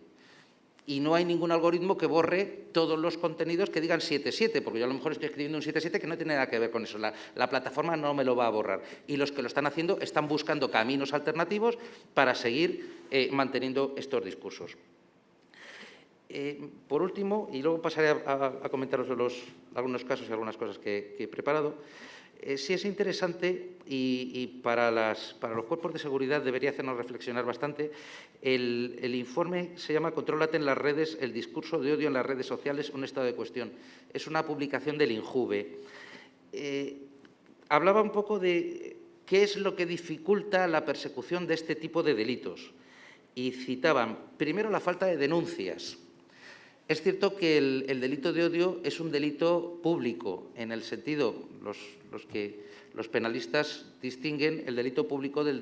Y no hay ningún algoritmo que borre todos los contenidos que digan 77, porque yo a lo mejor estoy escribiendo un 77 que no tiene nada que ver con eso. La plataforma no me lo va a borrar. Y los que lo están haciendo están buscando caminos alternativos para seguir manteniendo estos discursos. Por último, y luego pasaré a comentaros algunos casos y algunas cosas que he preparado, sí es interesante y para los cuerpos de seguridad debería hacernos reflexionar bastante. El informe se llama «Contrólate en las redes, el discurso de odio en las redes sociales, un estado de cuestión». Es una publicación del INJUVE. Hablaba un poco de qué es lo que dificulta la persecución de este tipo de delitos. Y citaban, primero, la falta de denuncias. Es cierto que el delito de odio es un delito público, en el sentido, los penalistas distinguen el delito público del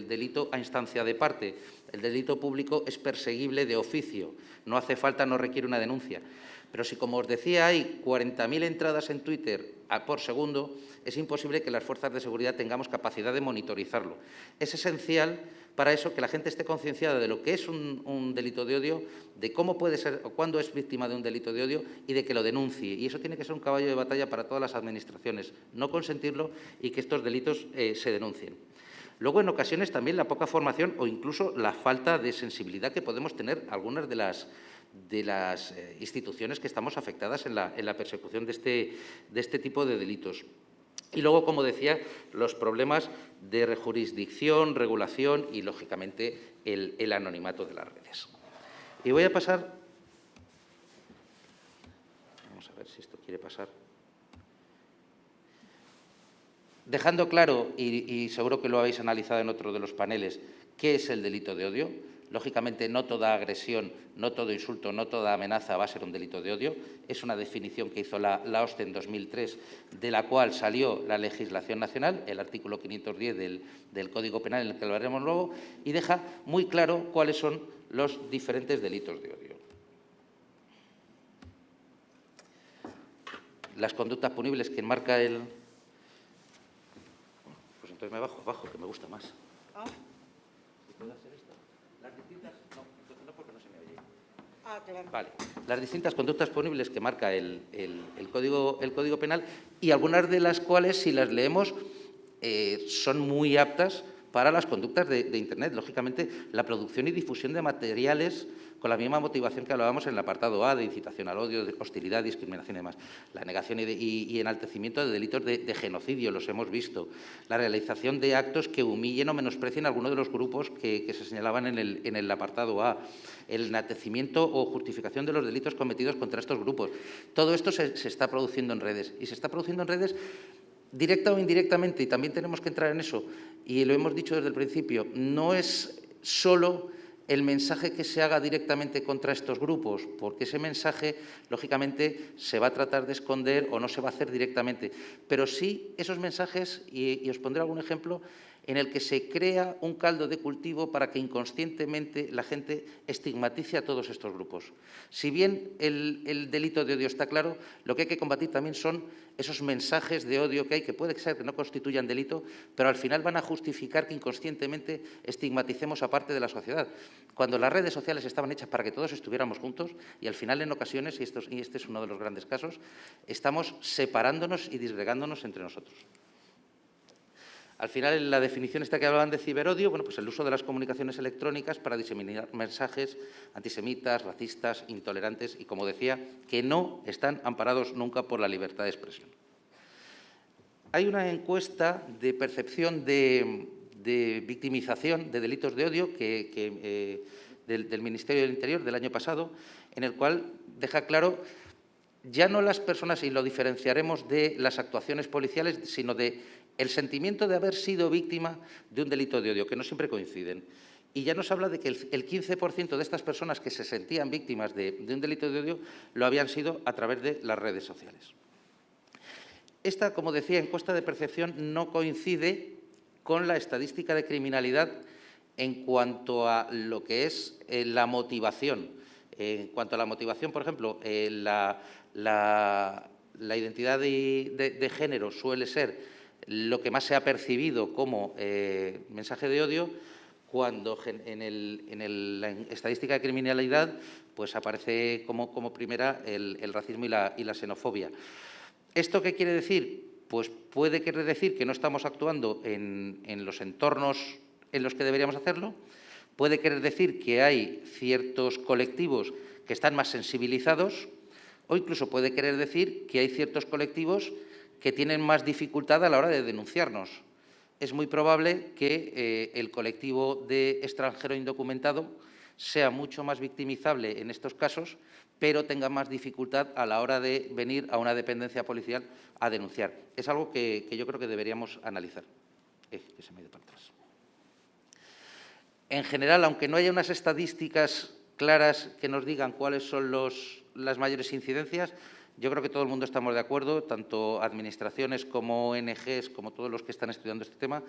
delito a instancia de parte. El delito público es perseguible de oficio, no hace falta, no requiere una denuncia. Pero si, como os decía, hay 40.000 entradas en Twitter por segundo, es imposible que las fuerzas de seguridad tengamos capacidad de monitorizarlo. Es esencial para eso que la gente esté concienciada de lo que es un delito de odio, de cómo puede ser o cuándo es víctima de un delito de odio y de que lo denuncie. Y eso tiene que ser un caballo de batalla para todas las administraciones, no consentirlo y que estos delitos se denuncien. Luego, en ocasiones, también la poca formación o incluso la falta de sensibilidad que podemos tener algunas de las instituciones que estamos afectadas en la persecución de este tipo de delitos. Y luego, como decía, los problemas de jurisdicción, regulación y, lógicamente, el anonimato de las redes. Y voy a pasar... Vamos a ver si esto quiere pasar. Dejando claro, y seguro que lo habéis analizado en otro de los paneles, qué es el delito de odio. Lógicamente, no toda agresión, no todo insulto, no toda amenaza va a ser un delito de odio. Es una definición que hizo la OSCE en 2003, de la cual salió la legislación nacional, el artículo 510 del Código Penal, en el que lo veremos luego, y deja muy claro cuáles son los diferentes delitos de odio. Las conductas punibles que enmarca el... Pues entonces me bajo, que me gusta más. ¿Puedo hacer esto? Las distintas... No, entonces no, porque no se me oye. Claro. Vale. Las distintas conductas punibles que marca el Código Penal y algunas de las cuales, si las leemos, son muy aptas para las conductas de Internet. Lógicamente, la producción y difusión de materiales con la misma motivación que hablábamos en el apartado A, de incitación al odio, de hostilidad, discriminación y demás. La negación y enaltecimiento de delitos de genocidio, los hemos visto. La realización de actos que humillen o menosprecien a alguno de los grupos que se señalaban en el apartado A. El enaltecimiento o justificación de los delitos cometidos contra estos grupos. Todo esto se está produciendo en redes. Y se está produciendo en redes directa o indirectamente, y también tenemos que entrar en eso, y lo hemos dicho desde el principio, no es solo el mensaje que se haga directamente contra estos grupos, porque ese mensaje, lógicamente, se va a tratar de esconder o no se va a hacer directamente. Pero sí esos mensajes, y os pondré algún ejemplo, en el que se crea un caldo de cultivo para que inconscientemente la gente estigmatice a todos estos grupos. Si bien el delito de odio está claro, lo que hay que combatir también son esos mensajes de odio que hay, que puede ser que no constituyan delito, pero al final van a justificar que inconscientemente estigmaticemos a parte de la sociedad. Cuando las redes sociales estaban hechas para que todos estuviéramos juntos, y al final en ocasiones, y este es uno de los grandes casos, estamos separándonos y disgregándonos entre nosotros. Al final, en la definición esta que hablaban de ciberodio, bueno, pues el uso de las comunicaciones electrónicas para diseminar mensajes antisemitas, racistas, intolerantes y, como decía, que no están amparados nunca por la libertad de expresión. Hay una encuesta de percepción de victimización de delitos de odio del Ministerio del Interior del año pasado, en el cual deja claro ya no las personas, y lo diferenciaremos de las actuaciones policiales, sino de el sentimiento de haber sido víctima de un delito de odio, que no siempre coinciden. y ya nos habla de que el 15% de estas personas que se sentían víctimas de un delito de odio lo habían sido a través de las redes sociales. Esta, como decía, encuesta de percepción no coincide con la estadística de criminalidad en cuanto a lo que es la motivación. En cuanto a la motivación, por ejemplo, la identidad de género suele ser lo que más se ha percibido como mensaje de odio, cuando en la estadística de criminalidad pues aparece como primera el racismo y la xenofobia. ¿Esto qué quiere decir? Pues puede querer decir que no estamos actuando en los entornos en los que deberíamos hacerlo, puede querer decir que hay ciertos colectivos que están más sensibilizados, o incluso puede querer decir que hay ciertos colectivos que tienen más dificultad a la hora de denunciarnos. Es muy probable que el colectivo de extranjero indocumentado sea mucho más victimizable en estos casos, pero tenga más dificultad a la hora de venir a una dependencia policial a denunciar. Es algo que yo creo que deberíamos analizar. Que se me ha ido para atrás. En general, aunque no haya unas estadísticas claras que nos digan cuáles son las mayores incidencias, yo creo que todo el mundo estamos de acuerdo, tanto administraciones como ONGs, como todos los que están estudiando este tema,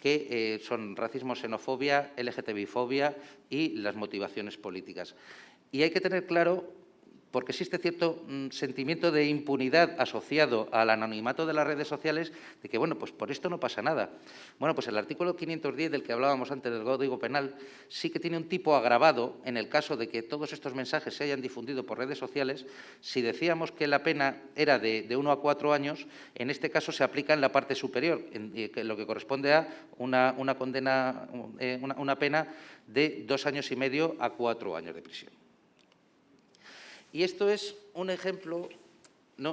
que son racismo, xenofobia, LGTBI-fobia y las motivaciones políticas. Y hay que tener claro, porque existe cierto sentimiento de impunidad asociado al anonimato de las redes sociales, de que, bueno, pues por esto no pasa nada. Bueno, pues el artículo 510 del que hablábamos antes del Código Penal sí que tiene un tipo agravado en el caso de que todos estos mensajes se hayan difundido por redes sociales. Si decíamos que la pena era de 1 a 4 años, en este caso se aplica en la parte superior, lo que corresponde a una condena, una pena de 2 años y medio a 4 años de prisión. Y esto es un ejemplo, a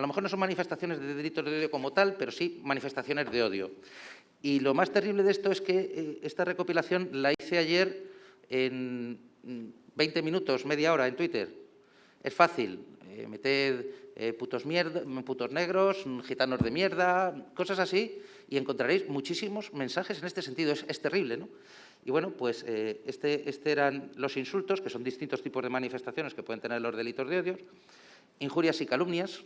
lo mejor no son manifestaciones de delitos de odio como tal, pero sí manifestaciones de odio. Y lo más terrible de esto es que esta recopilación la hice ayer en 20 minutos, media hora en Twitter. Es fácil, meted putos negros, gitanos de mierda, cosas así, y encontraréis muchísimos mensajes en este sentido. Es terrible, ¿no? Y bueno, pues este eran los insultos, que son distintos tipos de manifestaciones que pueden tener los delitos de odio. Injurias y calumnias.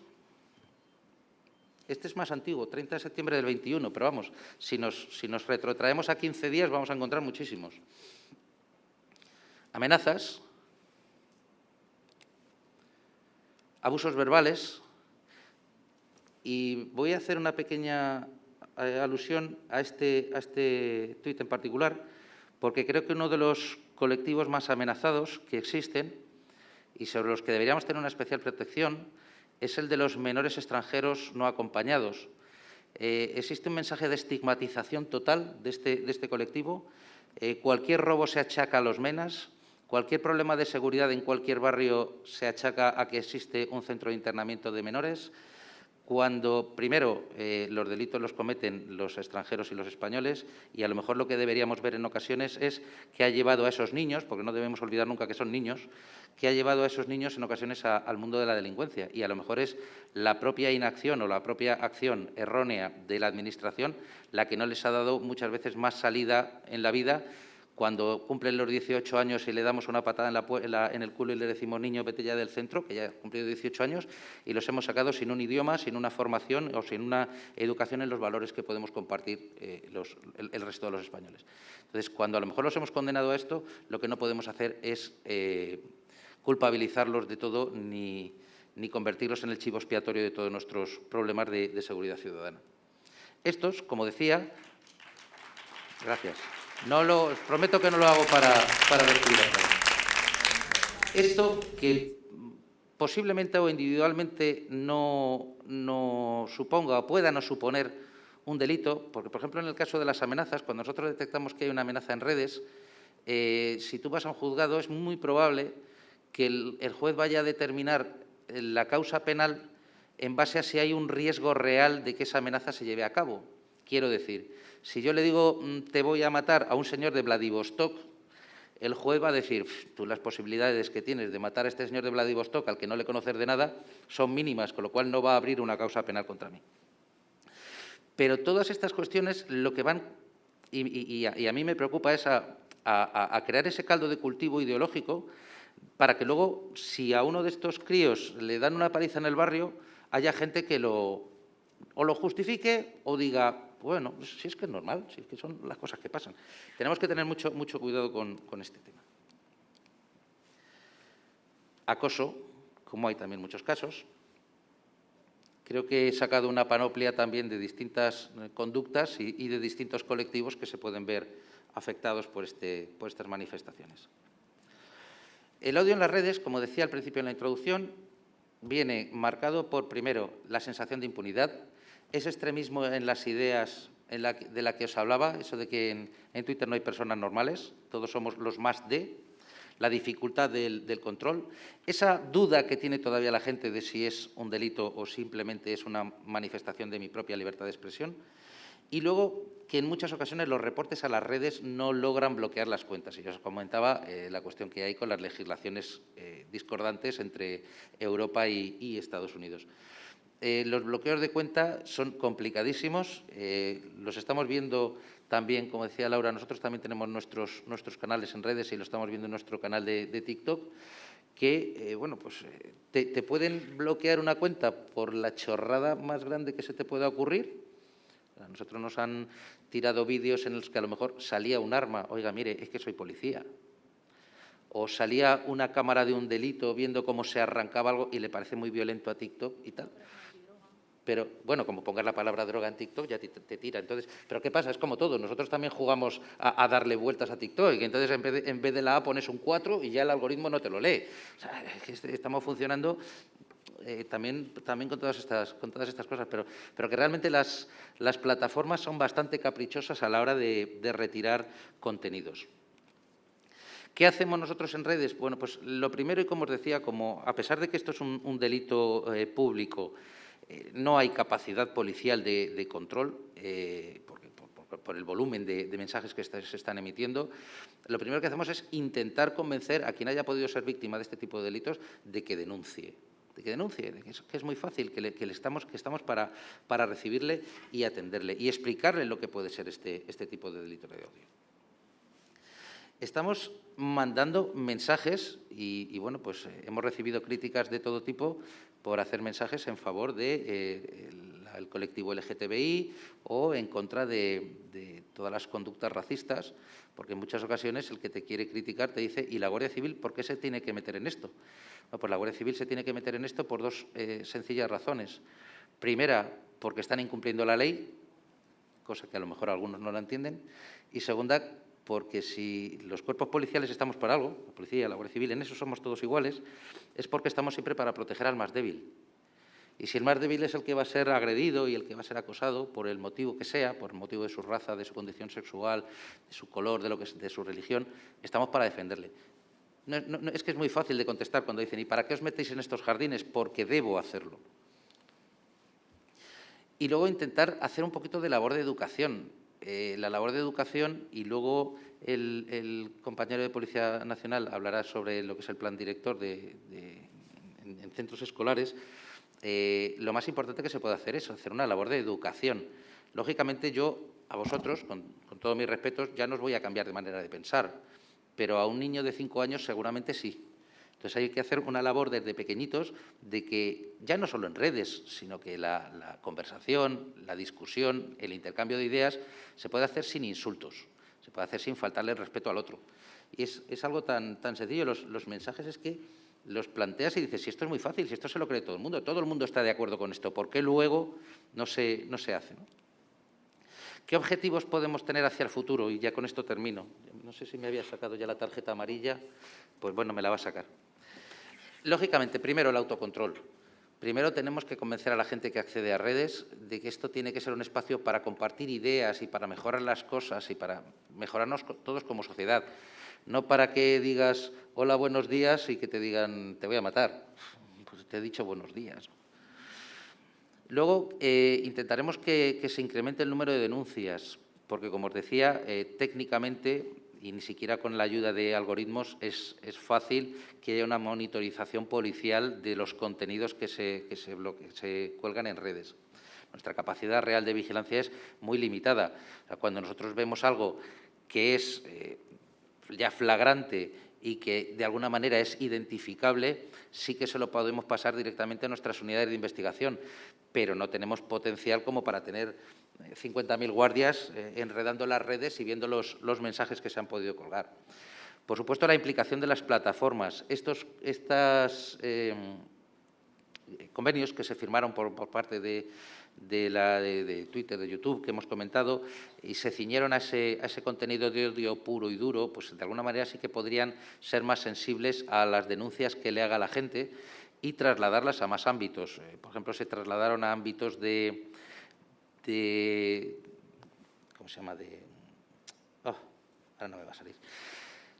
Este es más antiguo, 30 de septiembre del 21, pero vamos, si nos retrotraemos a 15 días vamos a encontrar muchísimos. Amenazas. Abusos verbales. Y voy a hacer una pequeña alusión a este tuit en particular, porque creo que uno de los colectivos más amenazados que existen y sobre los que deberíamos tener una especial protección es el de los menores extranjeros no acompañados. Existe un mensaje de estigmatización total de este colectivo. Cualquier robo se achaca a los menas, cualquier problema de seguridad en cualquier barrio se achaca a que existe un centro de internamiento de menores, cuando, primero, los delitos los cometen los extranjeros y los españoles, y a lo mejor lo que deberíamos ver en ocasiones es que ha llevado a esos niños, porque no debemos olvidar nunca que son niños, que ha llevado a esos niños en ocasiones al mundo de la delincuencia, y a lo mejor es la propia inacción o la propia acción errónea de la Administración la que no les ha dado muchas veces más salida en la vida. Cuando cumplen los 18 años y le damos una patada en el culo y le decimos, niño, vete ya del centro, que ya ha cumplido 18 años, y los hemos sacado sin un idioma, sin una formación o sin una educación en los valores que podemos compartir el resto de los españoles. Entonces, cuando a lo mejor los hemos condenado a esto, lo que no podemos hacer es culpabilizarlos de todo ni convertirlos en el chivo expiatorio de todos nuestros problemas de seguridad ciudadana. Estos, como decía… Gracias. Os prometo que no lo hago para descubrir. Esto que posiblemente o individualmente no suponga o pueda no suponer un delito, porque, por ejemplo, en el caso de las amenazas, cuando nosotros detectamos que hay una amenaza en redes, si tú vas a un juzgado es muy probable que el juez vaya a determinar la causa penal en base a si hay un riesgo real de que esa amenaza se lleve a cabo. Quiero decir, si yo le digo te voy a matar a un señor de Vladivostok, el juez va a decir, tú las posibilidades que tienes de matar a este señor de Vladivostok al que no le conoces de nada son mínimas, con lo cual no va a abrir una causa penal contra mí. Pero todas estas cuestiones lo que van y a mí me preocupa es a crear ese caldo de cultivo ideológico para que luego, si a uno de estos críos le dan una paliza en el barrio, haya gente que o lo justifique o diga, bueno, si es que es normal, si es que son las cosas que pasan. Tenemos que tener mucho cuidado con este tema. Acoso, como hay también muchos casos. Creo que he sacado una panoplia también de distintas conductas y de distintos colectivos que se pueden ver afectados por estas manifestaciones. El odio en las redes, como decía al principio en la introducción, viene marcado por, primero, la sensación de impunidad, ese extremismo en las ideas de la que os hablaba, eso de que en Twitter no hay personas normales, todos somos los más de, la dificultad del control, esa duda que tiene todavía la gente de si es un delito o simplemente es una manifestación de mi propia libertad de expresión, y luego que en muchas ocasiones los reportes a las redes no logran bloquear las cuentas. Y yo os comentaba la cuestión que hay con las legislaciones discordantes entre Europa y Estados Unidos. Los bloqueos de cuenta son complicadísimos, los estamos viendo también, como decía Laura, nosotros también tenemos nuestros canales en redes y lo estamos viendo en nuestro canal de TikTok, que bueno, pues, te pueden bloquear una cuenta por la chorrada más grande que se te pueda ocurrir. A nosotros nos han tirado vídeos en los que a lo mejor salía un arma, oiga, mire, es que soy policía. O salía una cámara de un delito viendo cómo se arrancaba algo y le parece muy violento a TikTok y tal. Pero, bueno, como pongas la palabra droga en TikTok, ya te tira. Entonces, ¿pero qué pasa? Es como todo. Nosotros también jugamos a darle vueltas a TikTok y entonces en vez de la A pones un 4 y ya el algoritmo no te lo lee. O sea, es que estamos funcionando también con todas estas cosas, pero que realmente las plataformas son bastante caprichosas a la hora de retirar contenidos. ¿Qué hacemos nosotros en redes? Bueno, pues lo primero, y como os decía, como a pesar de que esto es un delito público, no hay capacidad policial de control, por el volumen de mensajes que se están emitiendo, lo primero que hacemos es intentar convencer a quien haya podido ser víctima de este tipo de delitos de que denuncie. Que es muy fácil, que estamos para recibirle y atenderle y explicarle lo que puede ser este tipo de delito de odio. Estamos mandando mensajes y bueno, pues hemos recibido críticas de todo tipo por hacer mensajes en favor del colectivo LGTBI o en contra de todas las conductas racistas, porque en muchas ocasiones el que te quiere criticar te dice, ¿y la Guardia Civil por qué se tiene que meter en esto? No, pues la Guardia Civil se tiene que meter en esto por dos sencillas razones. Primera, porque están incumpliendo la ley, cosa que a lo mejor algunos no la entienden, y segunda, porque si los cuerpos policiales estamos para algo, la policía, la Guardia Civil, en eso somos todos iguales, es porque estamos siempre para proteger al más débil. Y si el más débil es el que va a ser agredido y el que va a ser acosado, por el motivo que sea, por el motivo de su raza, de su condición sexual, de su color, de su religión, estamos para defenderle. No, es que es muy fácil de contestar cuando dicen, ¿y para qué os metéis en estos jardines? Porque debo hacerlo. Y luego intentar hacer un poquito de labor de educación. La labor de educación, y luego el compañero de Policía Nacional hablará sobre lo que es el plan director en centros escolares. Lo más importante que se puede hacer es hacer una labor de educación. Lógicamente yo, a vosotros, con todos mis respetos, ya no os voy a cambiar de manera de pensar, pero a un niño de 5 años seguramente sí. Entonces hay que hacer una labor desde pequeñitos de que ya no solo en redes, sino que la conversación, la discusión, el intercambio de ideas se puede hacer sin insultos, se puede hacer sin faltarle el respeto al otro. Y es algo tan sencillo, los mensajes es que los planteas y dices, si esto es muy fácil, si esto se lo cree todo el mundo está de acuerdo con esto, ¿por qué luego no se hace, ¿no? ¿Qué objetivos podemos tener hacia el futuro? Y ya con esto termino. No sé si me había sacado ya la tarjeta amarilla, pues bueno, me la va a sacar. Lógicamente, primero el autocontrol. Primero tenemos que convencer a la gente que accede a redes de que esto tiene que ser un espacio para compartir ideas y para mejorar las cosas y para mejorarnos todos como sociedad. No para que digas, hola, buenos días, y que te digan, te voy a matar. Pues te he dicho buenos días. Luego, intentaremos que se incremente el número de denuncias, porque, como os decía, técnicamente, y ni siquiera con la ayuda de algoritmos, es fácil que haya una monitorización policial de los contenidos que se cuelgan en redes. Nuestra capacidad real de vigilancia es muy limitada. O sea, cuando nosotros vemos algo que es ya flagrante y que de alguna manera es identificable, sí que se lo podemos pasar directamente a nuestras unidades de investigación, pero no tenemos potencial como para tener 50.000 guardias enredando las redes y viendo los mensajes que se han podido colgar. Por supuesto, la implicación de las plataformas. Estos convenios que se firmaron por parte de Twitter, de YouTube, que hemos comentado, y se ciñeron a ese contenido de odio puro y duro, pues de alguna manera sí que podrían ser más sensibles a las denuncias que le haga la gente y trasladarlas a más ámbitos. Por ejemplo, se trasladaron a ámbitos de ¿cómo se llama? Ahora no me va a salir.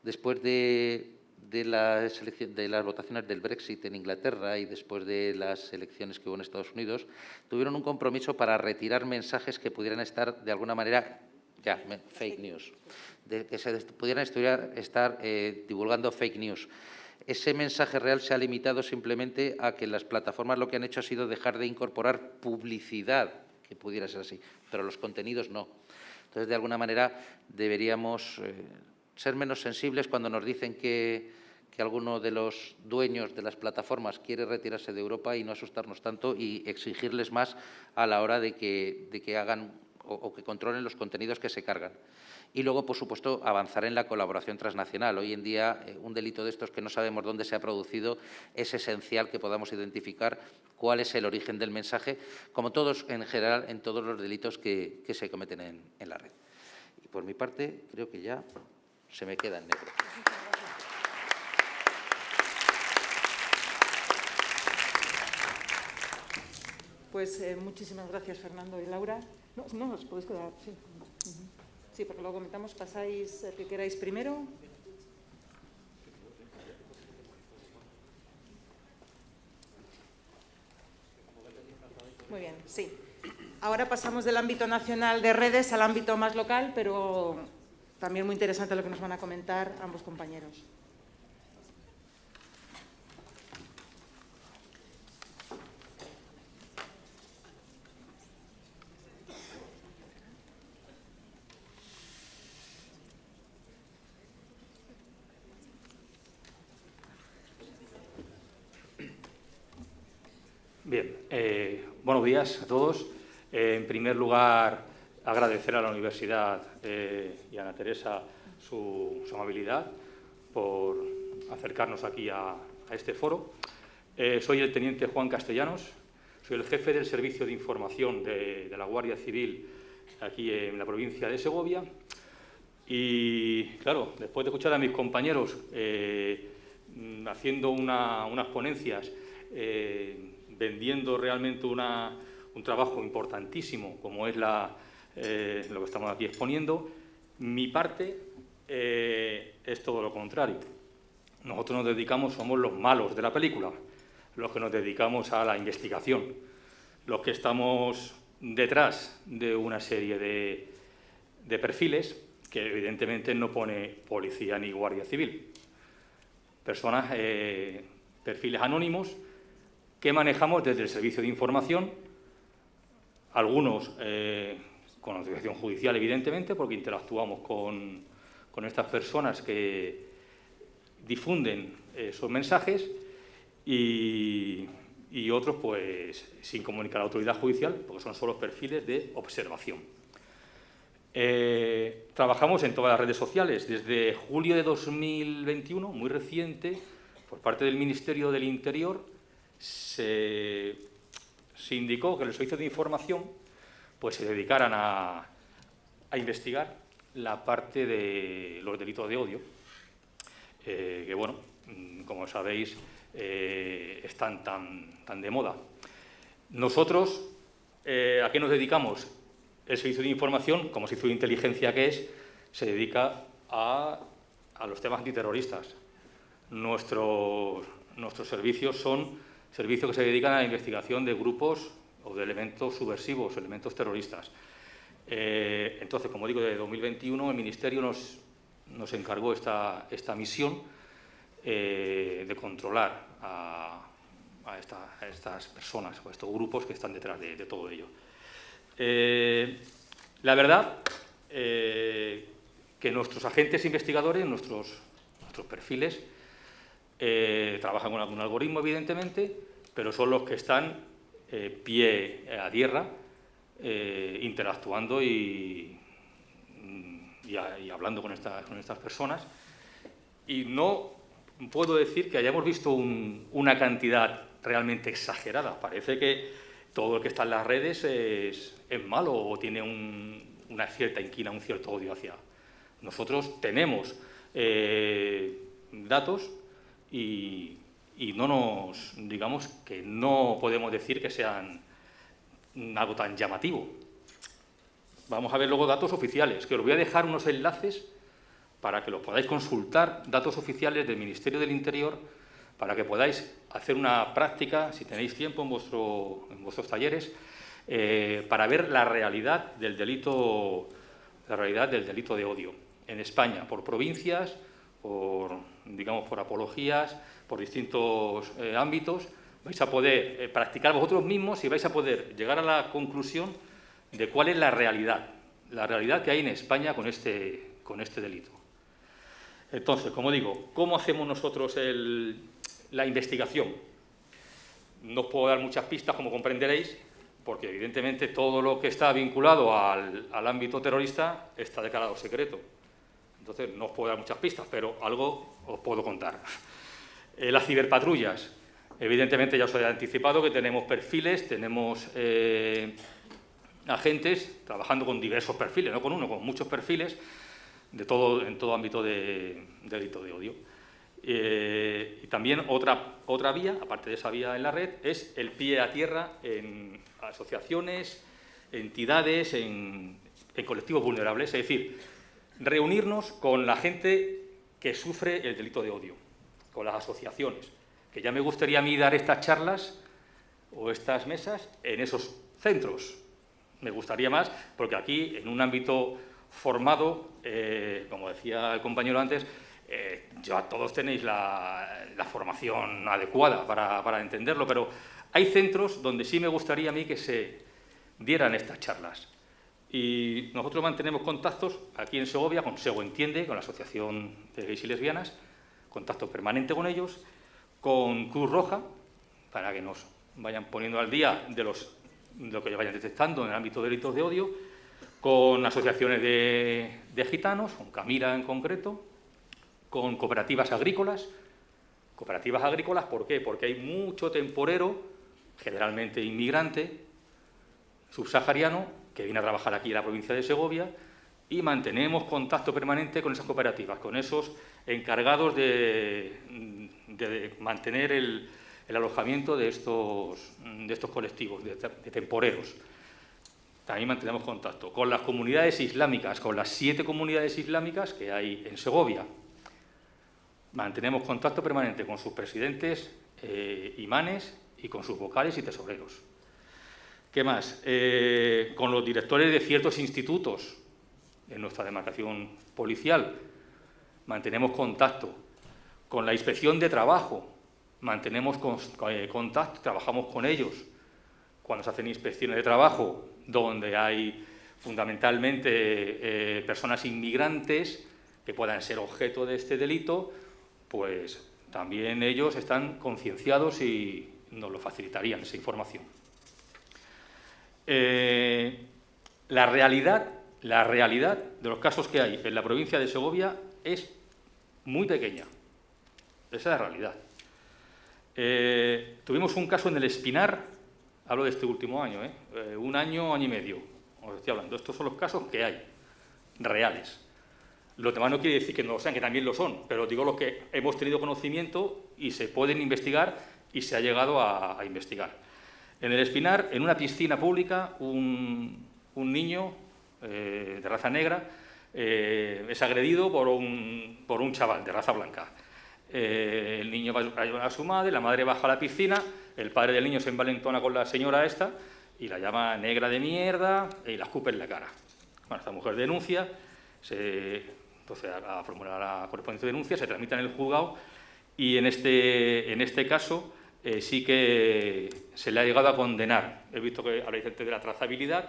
Después de las votaciones del Brexit en Inglaterra y después de las elecciones que hubo en Estados Unidos, tuvieron un compromiso para retirar mensajes que pudieran estar, de alguna manera, fake news, que se pudieran estar divulgando fake news. Ese mensaje real se ha limitado simplemente a que las plataformas lo que han hecho ha sido dejar de incorporar publicidad, que pudiera ser así, pero los contenidos no. Entonces, de alguna manera, deberíamos ser menos sensibles cuando nos dicen que alguno de los dueños de las plataformas quiere retirarse de Europa y no asustarnos tanto y exigirles más a la hora de que hagan o que controlen los contenidos que se cargan. Y luego, por supuesto, avanzar en la colaboración transnacional. Hoy en día, un delito de estos que no sabemos dónde se ha producido, es esencial que podamos identificar cuál es el origen del mensaje, como todos, en general, en todos los delitos que se cometen en la red. Y por mi parte, creo que ya se me queda en negro. Pues muchísimas gracias, Fernando y Laura. No, os podéis quedar, sí. Sí, porque lo comentamos. ¿Pasáis el que queráis primero? Muy bien, sí. Ahora pasamos del ámbito nacional de redes al ámbito más local, pero también muy interesante lo que nos van a comentar ambos compañeros. Bien, buenos días a todos. En primer lugar, agradecer a la Universidad y a Ana Teresa su amabilidad por acercarnos aquí a este foro. Soy el teniente Juan Castellanos, soy el jefe del Servicio de Información de la Guardia Civil aquí en la provincia de Segovia. Y, claro, después de escuchar a mis compañeros haciendo unas ponencias, vendiendo realmente un trabajo importantísimo como es lo que estamos aquí exponiendo, mi parte es todo lo contrario. Nosotros nos dedicamos, somos los malos de la película, los que nos dedicamos a la investigación, los que estamos detrás de una serie de perfiles que evidentemente no pone policía ni guardia civil. Personas, perfiles anónimos que manejamos desde el Servicio de Información, algunos con autorización judicial, evidentemente, porque interactuamos con estas personas que difunden esos mensajes y otros, pues, sin comunicar a la autoridad judicial, porque son solo perfiles de observación. Trabajamos en todas las redes sociales. Desde julio de 2021, muy reciente, por parte del Ministerio del Interior, se indicó que los servicios de información pues, se dedicaran a investigar la parte de los delitos de odio, que, bueno, como sabéis, están tan de moda. Nosotros, ¿a qué nos dedicamos? El Servicio de Información, como servicio de inteligencia que es, se dedica a los temas antiterroristas. Nuestros servicios son servicios que se dedican a la investigación de grupos o de elementos subversivos, elementos terroristas. Entonces, como digo, desde 2021 el Ministerio nos encargó esta misión de controlar a estas personas o a estos grupos que están detrás de todo ello. La verdad que nuestros agentes investigadores, nuestros perfiles, trabajan con algún algoritmo, evidentemente, pero son los que están pie a tierra, interactuando y hablando con estas personas. Y no puedo decir que hayamos visto una cantidad realmente exagerada. Parece que todo el que está en las redes es malo o tiene una cierta inquina, un cierto odio hacia. Nosotros tenemos datos y digamos que no podemos decir que sean algo tan llamativo. Vamos a ver luego datos oficiales, que os voy a dejar unos enlaces para que los podáis consultar, datos oficiales del Ministerio del Interior, para que podáis hacer una práctica, si tenéis tiempo en vuestros talleres, para ver la realidad del delito de odio en España, por provincias, por apologías, por distintos ámbitos. Vais a poder practicar vosotros mismos y vais a poder llegar a la conclusión de cuál es la realidad que hay en España con este delito. Entonces, como digo, ¿cómo hacemos nosotros la investigación? No os puedo dar muchas pistas, como comprenderéis, porque evidentemente todo lo que está vinculado al ámbito terrorista está declarado secreto. Entonces, no os puedo dar muchas pistas, pero algo os puedo contar. Las ciberpatrullas. Evidentemente, ya os he anticipado que tenemos perfiles, tenemos agentes trabajando con diversos perfiles, no con uno, con muchos perfiles, en todo ámbito de delito de odio. Y también otra vía, aparte de esa vía en la red, es el pie a tierra en asociaciones, entidades, en colectivos vulnerables, es decir, reunirnos con la gente que sufre el delito de odio, con las asociaciones, que ya me gustaría a mí dar estas charlas o estas mesas en esos centros. Me gustaría más, porque aquí, en un ámbito formado, como decía el compañero antes, ya todos tenéis la formación adecuada para entenderlo, pero hay centros donde sí me gustaría a mí que se dieran estas charlas. Y nosotros mantenemos contactos aquí en Segovia con Sego Entiende, con la Asociación de Gays y Lesbianas, contacto permanente con ellos, con Cruz Roja, para que nos vayan poniendo al día de lo que vayan detectando en el ámbito de delitos de odio, con asociaciones de gitanos, con Camira en concreto, con cooperativas agrícolas. Cooperativas agrícolas, ¿por qué? Porque hay mucho temporero, generalmente inmigrante, subsahariano, que viene a trabajar aquí en la provincia de Segovia, y mantenemos contacto permanente con esas cooperativas, con esos encargados de mantener el alojamiento de estos colectivos, de temporeros. También mantenemos contacto con las comunidades islámicas, con las 7 comunidades islámicas que hay en Segovia. Mantenemos contacto permanente con sus presidentes, imanes, y con sus vocales y tesoreros. ¿Qué más? Con los directores de ciertos institutos en nuestra demarcación policial. Mantenemos contacto. Con la Inspección de Trabajo. Mantenemos contacto, trabajamos con ellos. Cuando se hacen inspecciones de trabajo, donde hay fundamentalmente personas inmigrantes que puedan ser objeto de este delito, pues también ellos están concienciados y nos lo facilitarían, esa información. La realidad de los casos que hay en la provincia de Segovia es muy pequeña. Esa es la realidad. Tuvimos un caso en el Espinar, hablo de este último año, un año y medio, os estoy hablando. Estos son los casos que hay, reales. Lo demás no quiere decir que no lo sean, que también lo son, pero digo los que hemos tenido conocimiento y se pueden investigar y se ha llegado a investigar. En el Espinar, en una piscina pública, un niño de raza negra es agredido por un chaval de raza blanca. El niño va a ayudar a su madre, la madre baja a la piscina, el padre del niño se envalentona con la señora esta y la llama negra de mierda y la escupe en la cara. Bueno, esta mujer denuncia, entonces a formular la correspondiente denuncia, se tramita en el juzgado y en este caso sí que se le ha llegado a condenar. He visto que habláis de la trazabilidad,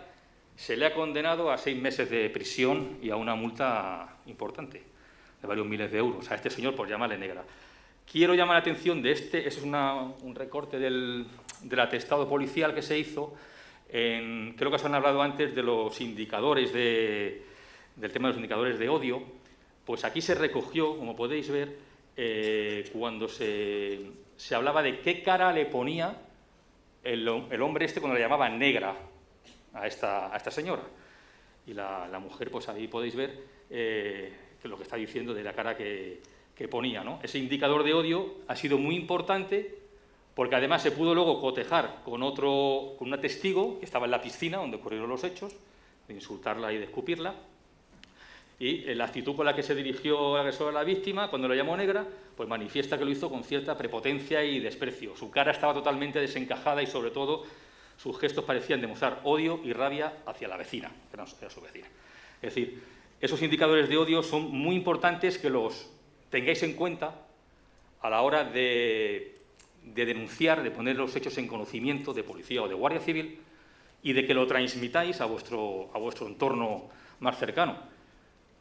se le ha condenado a 6 meses de prisión y a una multa importante, de varios miles de euros, a este señor por llamarle negra. Quiero llamar la atención de este, ese es un recorte del atestado policial que se hizo, creo que os han hablado antes de los indicadores del tema de los indicadores de odio. Pues aquí se recogió, como podéis ver, cuando se hablaba de qué cara le ponía el hombre este cuando le llamaba negra a esta señora. Y la mujer, pues ahí podéis ver que lo que está diciendo de la cara que ponía, ¿no? Ese indicador de odio ha sido muy importante porque además se pudo luego cotejar con una testigo que estaba en la piscina donde ocurrieron los hechos, de insultarla y de escupirla. Y la actitud con la que se dirigió el agresor a la víctima, cuando la llamó negra, pues manifiesta que lo hizo con cierta prepotencia y desprecio. Su cara estaba totalmente desencajada y, sobre todo, sus gestos parecían demostrar odio y rabia hacia la vecina, que era su vecina. Es decir, esos indicadores de odio son muy importantes que los tengáis en cuenta a la hora de denunciar, de poner los hechos en conocimiento de policía o de guardia civil y de que lo transmitáis a vuestro entorno más cercano.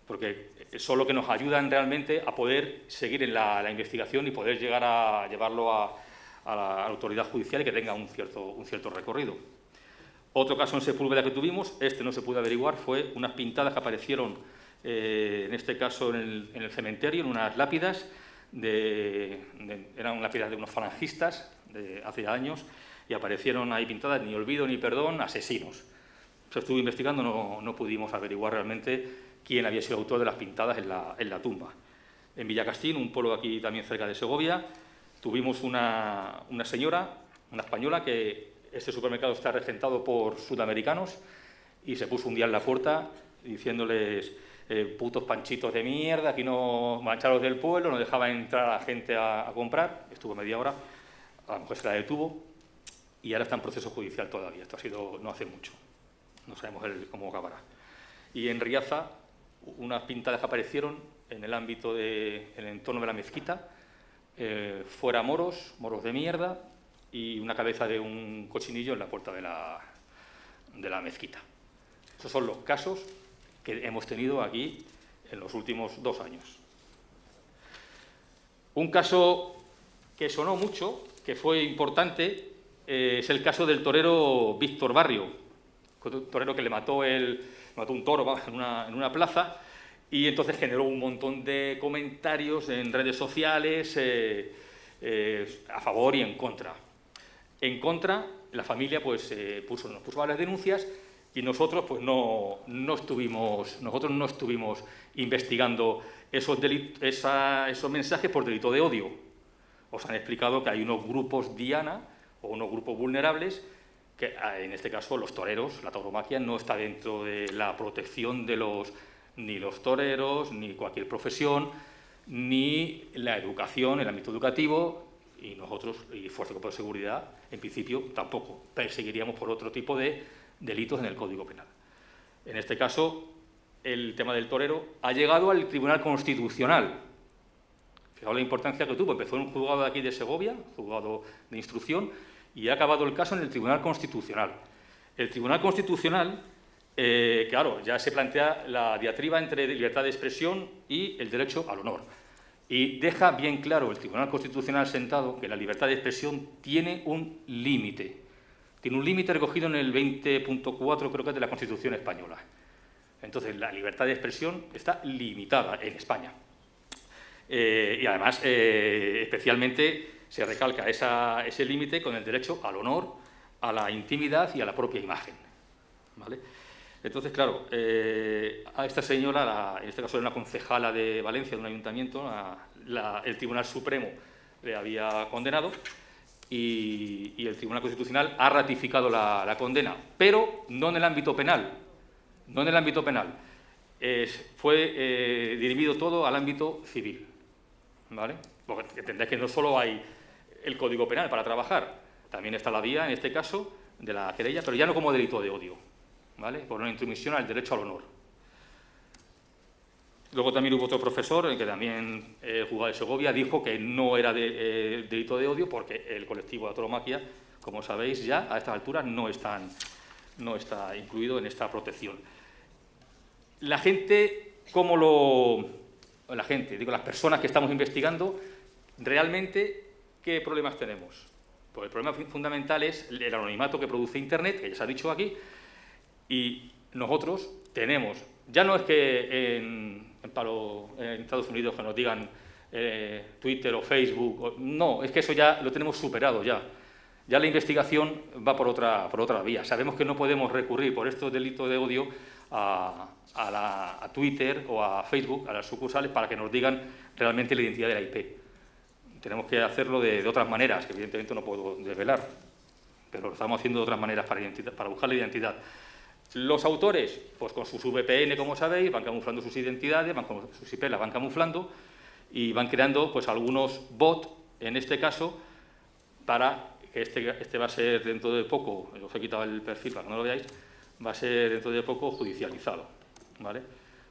Porque son lo que nos ayudan realmente a poder seguir en la investigación y poder llegar a llevarlo a la autoridad judicial y que tenga un cierto recorrido. Otro caso en Sepúlveda que tuvimos, no se pudo averiguar, fue unas pintadas que aparecieron, en este caso en el cementerio, en unas lápidas, eran lápidas de unos falangistas de hace ya años, y aparecieron ahí pintadas, ni olvido ni perdón, asesinos. Se estuvo investigando, no pudimos averiguar realmente quién había sido el autor de las pintadas en la tumba. En Villacastín, un pueblo aquí también cerca de Segovia, tuvimos una señora, una española, que este supermercado está regentado por sudamericanos y se puso un día en la puerta diciéndoles putos panchitos de mierda, aquí no mancharos del pueblo, no dejaba entrar a la gente a comprar, estuvo media hora, a la mujer se la detuvo y ahora está en proceso judicial todavía, esto ha sido no hace mucho, no sabemos cómo acabará. Y en Riaza, unas pintadas que aparecieron en el ámbito en el entorno de la mezquita, fuera moros de mierda y una cabeza de un cochinillo en la puerta de la mezquita. Esos son los casos que hemos tenido aquí en los últimos 2 años. Un caso que sonó mucho, que fue importante, es el caso del torero Víctor Barrio, un torero que le mató un toro en una plaza, y entonces generó un montón de comentarios en redes sociales a favor y en contra. En contra, la familia pues, nos puso varias denuncias y nosotros pues, no estuvimos investigando esos mensajes por delito de odio. Os han explicado que hay unos grupos diana o unos grupos vulnerables que, en este caso, los toreros, la tauromaquia, no está dentro de la protección de ni los toreros, ni cualquier profesión, ni la educación, el ámbito educativo, y nosotros, y Fuerza de Seguridad, en principio, tampoco perseguiríamos por otro tipo de delitos en el Código Penal. En este caso, el tema del torero ha llegado al Tribunal Constitucional. Fijaos la importancia que tuvo. Empezó en un juzgado de aquí de Segovia, juzgado de instrucción, y ha acabado el caso en el Tribunal Constitucional. El Tribunal Constitucional, claro, ya se plantea la diatriba entre libertad de expresión y el derecho al honor. Y deja bien claro el Tribunal Constitucional sentado que la libertad de expresión tiene un límite. Tiene un límite recogido en el 20.4, creo que es de la Constitución española. Entonces, la libertad de expresión está limitada en España. Y además, especialmente, se recalca ese límite con el derecho al honor, a la intimidad y a la propia imagen, ¿vale? Entonces, claro, a esta señora, en este caso era una concejala de Valencia, de un ayuntamiento, el Tribunal Supremo le había condenado y el Tribunal Constitucional ha ratificado la condena, pero no en el ámbito penal. No en el ámbito penal. Fue dirigido todo al ámbito civil, ¿vale? Porque entendéis que no solo hay el Código Penal para trabajar, también está la vía, en este caso, de la querella, pero ya no como delito de odio, ¿vale? Por una intromisión al derecho al honor. Luego también hubo otro profesor, que también juzgado de Segovia, dijo que no era delito de odio porque el colectivo de la tauromaquia, como sabéis ya, a estas alturas no están no está incluido en esta protección. La gente, ¿cómo lo...? La gente, digo, las personas que estamos investigando, realmente, ¿qué problemas tenemos? Pues el problema fundamental es el anonimato que produce Internet, que ya se ha dicho aquí, y nosotros tenemos, ya no es que en Estados Unidos que nos digan Twitter o Facebook, no, es que eso ya lo tenemos superado ya. Ya la investigación va por otra vía. Sabemos que no podemos recurrir por estos delitos de odio a Twitter o a Facebook, a las sucursales, para que nos digan realmente la identidad de la IP. Tenemos que hacerlo de otras maneras, que evidentemente no puedo desvelar, pero lo estamos haciendo de otras maneras para buscar la identidad. Los autores, pues con sus VPN, como sabéis, van camuflando sus identidades, sus IP las van camuflando y van creando pues algunos bots, en este caso, para que este va a ser dentro de poco, os he quitado el perfil para que no lo veáis, va a ser dentro de poco judicializado, ¿vale?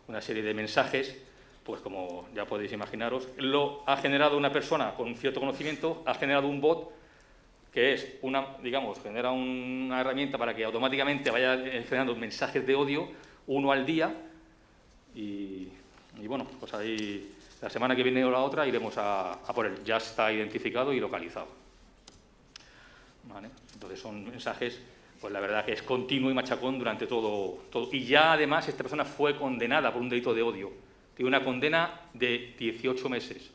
Una serie de mensajes, pues como ya podéis imaginaros, lo ha generado una persona con un cierto conocimiento, ha generado un bot que es genera una herramienta para que automáticamente vaya generando mensajes de odio, uno al día, y bueno, pues ahí la semana que viene o la otra iremos a por él. Ya está identificado y localizado. ¿Vale? Entonces son mensajes, pues la verdad que es continuo y machacón durante todo. Y ya además esta persona fue condenada por un delito de odio. Tiene una condena de 18 meses.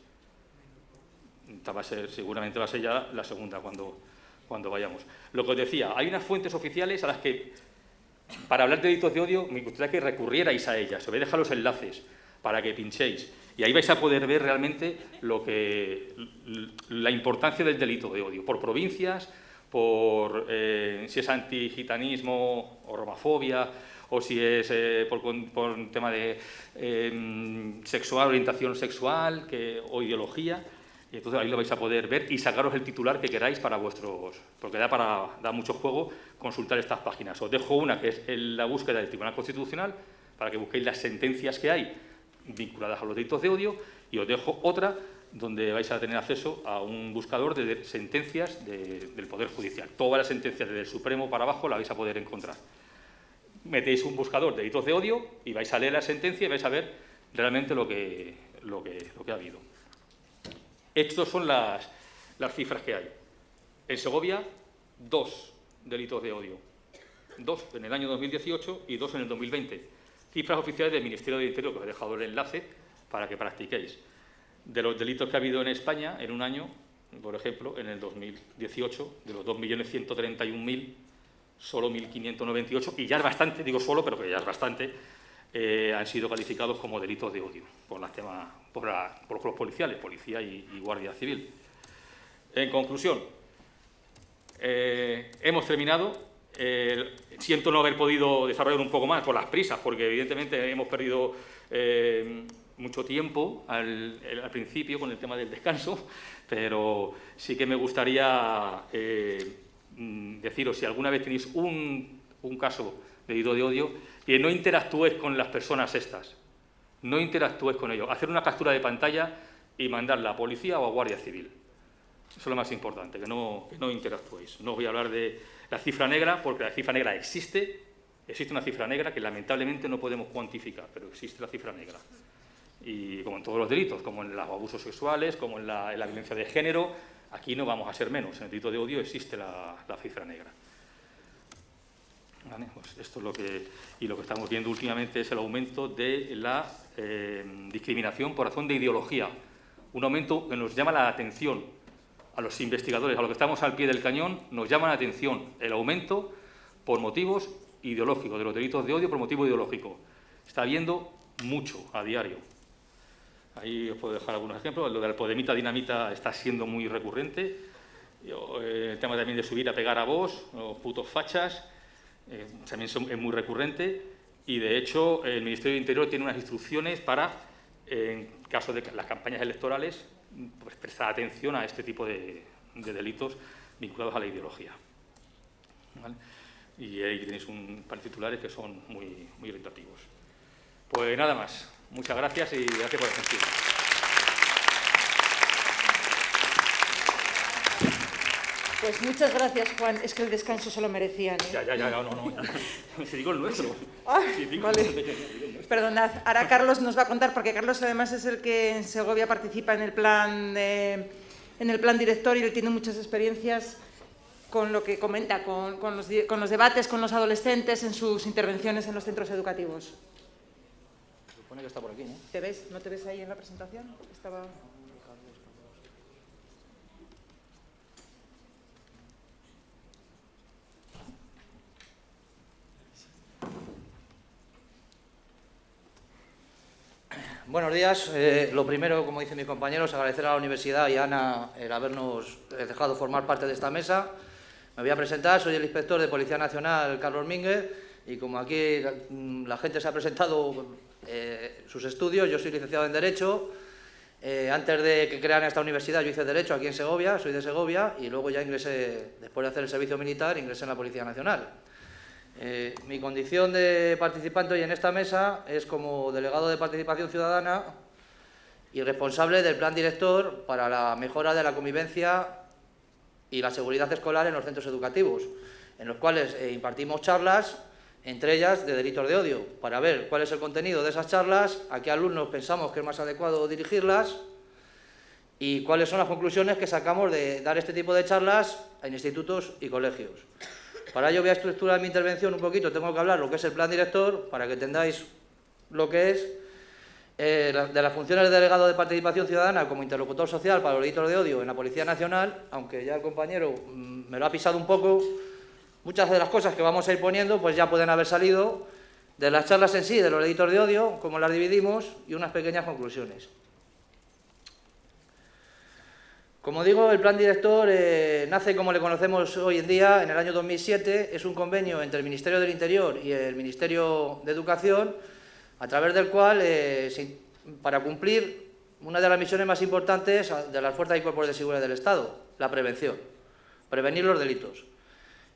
Seguramente va a ser ya la segunda cuando vayamos. Lo que os decía, hay unas fuentes oficiales a las que, para hablar de delitos de odio, me gustaría que recurrierais a ellas. Os voy a dejar los enlaces para que pinchéis. Y ahí vais a poder ver realmente la importancia del delito de odio, por provincias, por si es antigitanismo o romafobia, o si es por un tema de orientación sexual o ideología. Y entonces ahí lo vais a poder ver y sacaros el titular que queráis para vuestros... Porque da mucho juego consultar estas páginas. Os dejo una que es la búsqueda del Tribunal Constitucional, para que busquéis las sentencias que hay vinculadas a los delitos de odio, y os dejo otra donde vais a tener acceso a un buscador de sentencias del Poder Judicial. Todas las sentencias desde el Supremo para abajo las vais a poder encontrar. Metéis un buscador de delitos de odio y vais a leer la sentencia y vais a ver realmente lo que ha habido. Estas son las cifras que hay. En Segovia, 2 delitos de odio. 2 en el año 2018 y 2 en el 2020. Cifras oficiales del Ministerio del Interior, que os he dejado el enlace para que practiquéis. De los delitos que ha habido en España en un año, por ejemplo, en el 2018, de los 2.131.000, solo 1.598, y ya es bastante, digo solo, pero que ya es bastante, han sido calificados como delitos de odio por los policiales, policía y guardia civil. En conclusión, hemos terminado. Siento no haber podido desarrollar un poco más por las prisas, porque evidentemente hemos perdido mucho tiempo al principio con el tema del descanso, pero sí que me gustaría deciros, si alguna vez tenéis un caso de delito de odio, que no interactúes con las personas estas, no interactúes con ellos, hacer una captura de pantalla y mandarla a policía o a guardia civil. Eso es lo más importante, que no interactuéis. No voy a hablar de la cifra negra, porque la cifra negra existe una cifra negra que lamentablemente no podemos cuantificar, pero existe la cifra negra. Y como en todos los delitos, como en los abusos sexuales, como en la violencia de género, aquí no vamos a ser menos. En el delito de odio existe la cifra negra. ¿Vale? Pues esto es lo que estamos viendo últimamente es el aumento de la discriminación por razón de ideología. Un aumento que nos llama la atención a los investigadores, a los que estamos al pie del cañón, nos llama la atención el aumento por motivos ideológicos, de los delitos de odio por motivo ideológico. Está habiendo mucho a diario. Ahí os puedo dejar algunos ejemplos. Lo de la Podemita Dinamita está siendo muy recurrente. El tema también de subir a pegar a vos, los putos fachas, también es muy recurrente. Y de hecho el Ministerio del Interior tiene unas instrucciones para, en caso de las campañas electorales, pues prestar atención a este tipo de delitos vinculados a la ideología. ¿Vale? Y ahí tenéis un par de titulares que son muy orientativos. Pues nada más. Muchas gracias y gracias por la atención. Pues muchas gracias, Juan. Es que el descanso se lo merecían, ¿eh? Ya, no. Si digo el nuestro. Vale. Perdonad, ahora Carlos nos va a contar, porque Carlos además es el que en Segovia participa en el plan director y él tiene muchas experiencias con lo que comenta, con los debates con los adolescentes en sus intervenciones en los centros educativos. Se supone que está por aquí, ¿no? ¿Te ves? ¿No te ves ahí en la presentación? Estaba... Buenos días. Lo primero, como dicen mis compañeros, agradecer a la universidad y a Ana el habernos dejado formar parte de esta mesa. Me voy a presentar, soy el inspector de Policía Nacional, Carlos Mínguez, y como aquí la gente se ha presentado sus estudios, yo soy licenciado en Derecho. Antes de que crearan esta universidad yo hice Derecho aquí en Segovia, soy de Segovia, y luego ya ingresé, después de hacer el servicio militar, ingresé en la Policía Nacional. Mi condición de participante hoy en esta mesa es como delegado de Participación Ciudadana y responsable del plan director para la mejora de la convivencia y la seguridad escolar en los centros educativos, en los cuales impartimos charlas, entre ellas de delitos de odio, para ver cuál es el contenido de esas charlas, a qué alumnos pensamos que es más adecuado dirigirlas y cuáles son las conclusiones que sacamos de dar este tipo de charlas en institutos y colegios. Para ello voy a estructurar mi intervención un poquito, tengo que hablar lo que es el plan director, para que entendáis lo que es, de las funciones de delegado de Participación Ciudadana como interlocutor social para los delitos de odio en la Policía Nacional, aunque ya el compañero me lo ha pisado un poco, muchas de las cosas que vamos a ir poniendo pues ya pueden haber salido de las charlas en sí, de los delitos de odio, cómo las dividimos y unas pequeñas conclusiones. Como digo, el plan director nace como le conocemos hoy en día, en el año 2007, es un convenio entre el Ministerio del Interior y el Ministerio de Educación, a través del cual, para cumplir una de las misiones más importantes de las fuerzas y cuerpos de seguridad del Estado, la prevención, prevenir los delitos.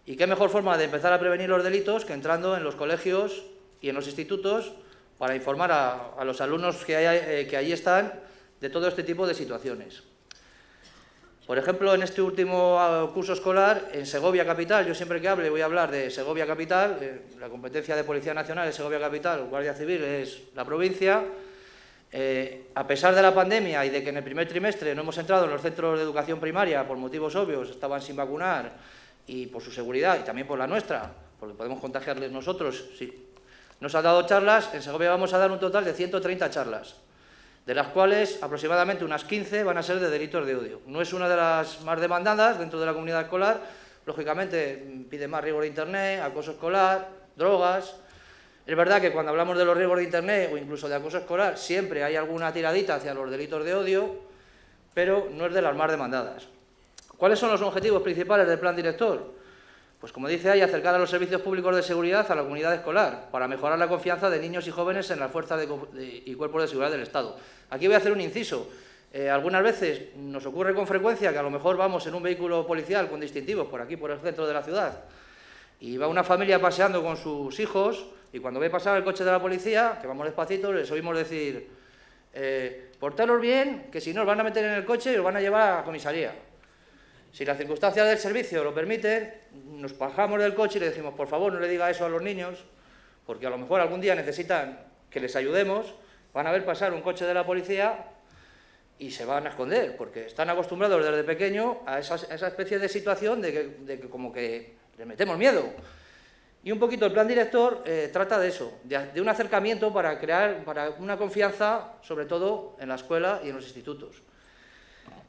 ¿Y qué mejor forma de empezar a prevenir los delitos que entrando en los colegios y en los institutos para informar a los alumnos que allí están de todo este tipo de situaciones? Por ejemplo, en este último curso escolar, en Segovia Capital, yo siempre que hable voy a hablar de Segovia Capital, la competencia de Policía Nacional es Segovia Capital, Guardia Civil es la provincia. A pesar de la pandemia y de que en el primer trimestre no hemos entrado en los centros de educación primaria por motivos obvios, estaban sin vacunar y por su seguridad y también por la nuestra, porque podemos contagiarles nosotros, sí. Nos han dado charlas, en Segovia vamos a dar un total de 130 charlas, de las cuales aproximadamente unas 15 van a ser de delitos de odio. No es una de las más demandadas dentro de la comunidad escolar, lógicamente pide más rigor de Internet, acoso escolar, drogas. Es verdad que cuando hablamos de los riesgos de Internet o incluso de acoso escolar, siempre hay alguna tiradita hacia los delitos de odio, pero no es de las más demandadas. ¿Cuáles son los objetivos principales del plan director? Pues como dice ahí, acercar a los servicios públicos de seguridad a la comunidad escolar, para mejorar la confianza de niños y jóvenes en las fuerzas y cuerpos de seguridad del Estado. Aquí voy a hacer un inciso. Algunas veces nos ocurre con frecuencia que a lo mejor vamos en un vehículo policial con distintivos por aquí, por el centro de la ciudad, y va una familia paseando con sus hijos, y cuando ve pasar el coche de la policía, que vamos despacito, les oímos decir, portaros bien, que si no os van a meter en el coche y os van a llevar a la comisaría. Si las circunstancias del servicio lo permiten, nos bajamos del coche y le decimos, por favor, no le diga eso a los niños, porque a lo mejor algún día necesitan que les ayudemos, van a ver pasar un coche de la policía y se van a esconder, porque están acostumbrados desde pequeño a esa especie de situación de que como que les metemos miedo. Y un poquito el plan director trata de eso, de un acercamiento para crear una confianza, sobre todo en la escuela y en los institutos.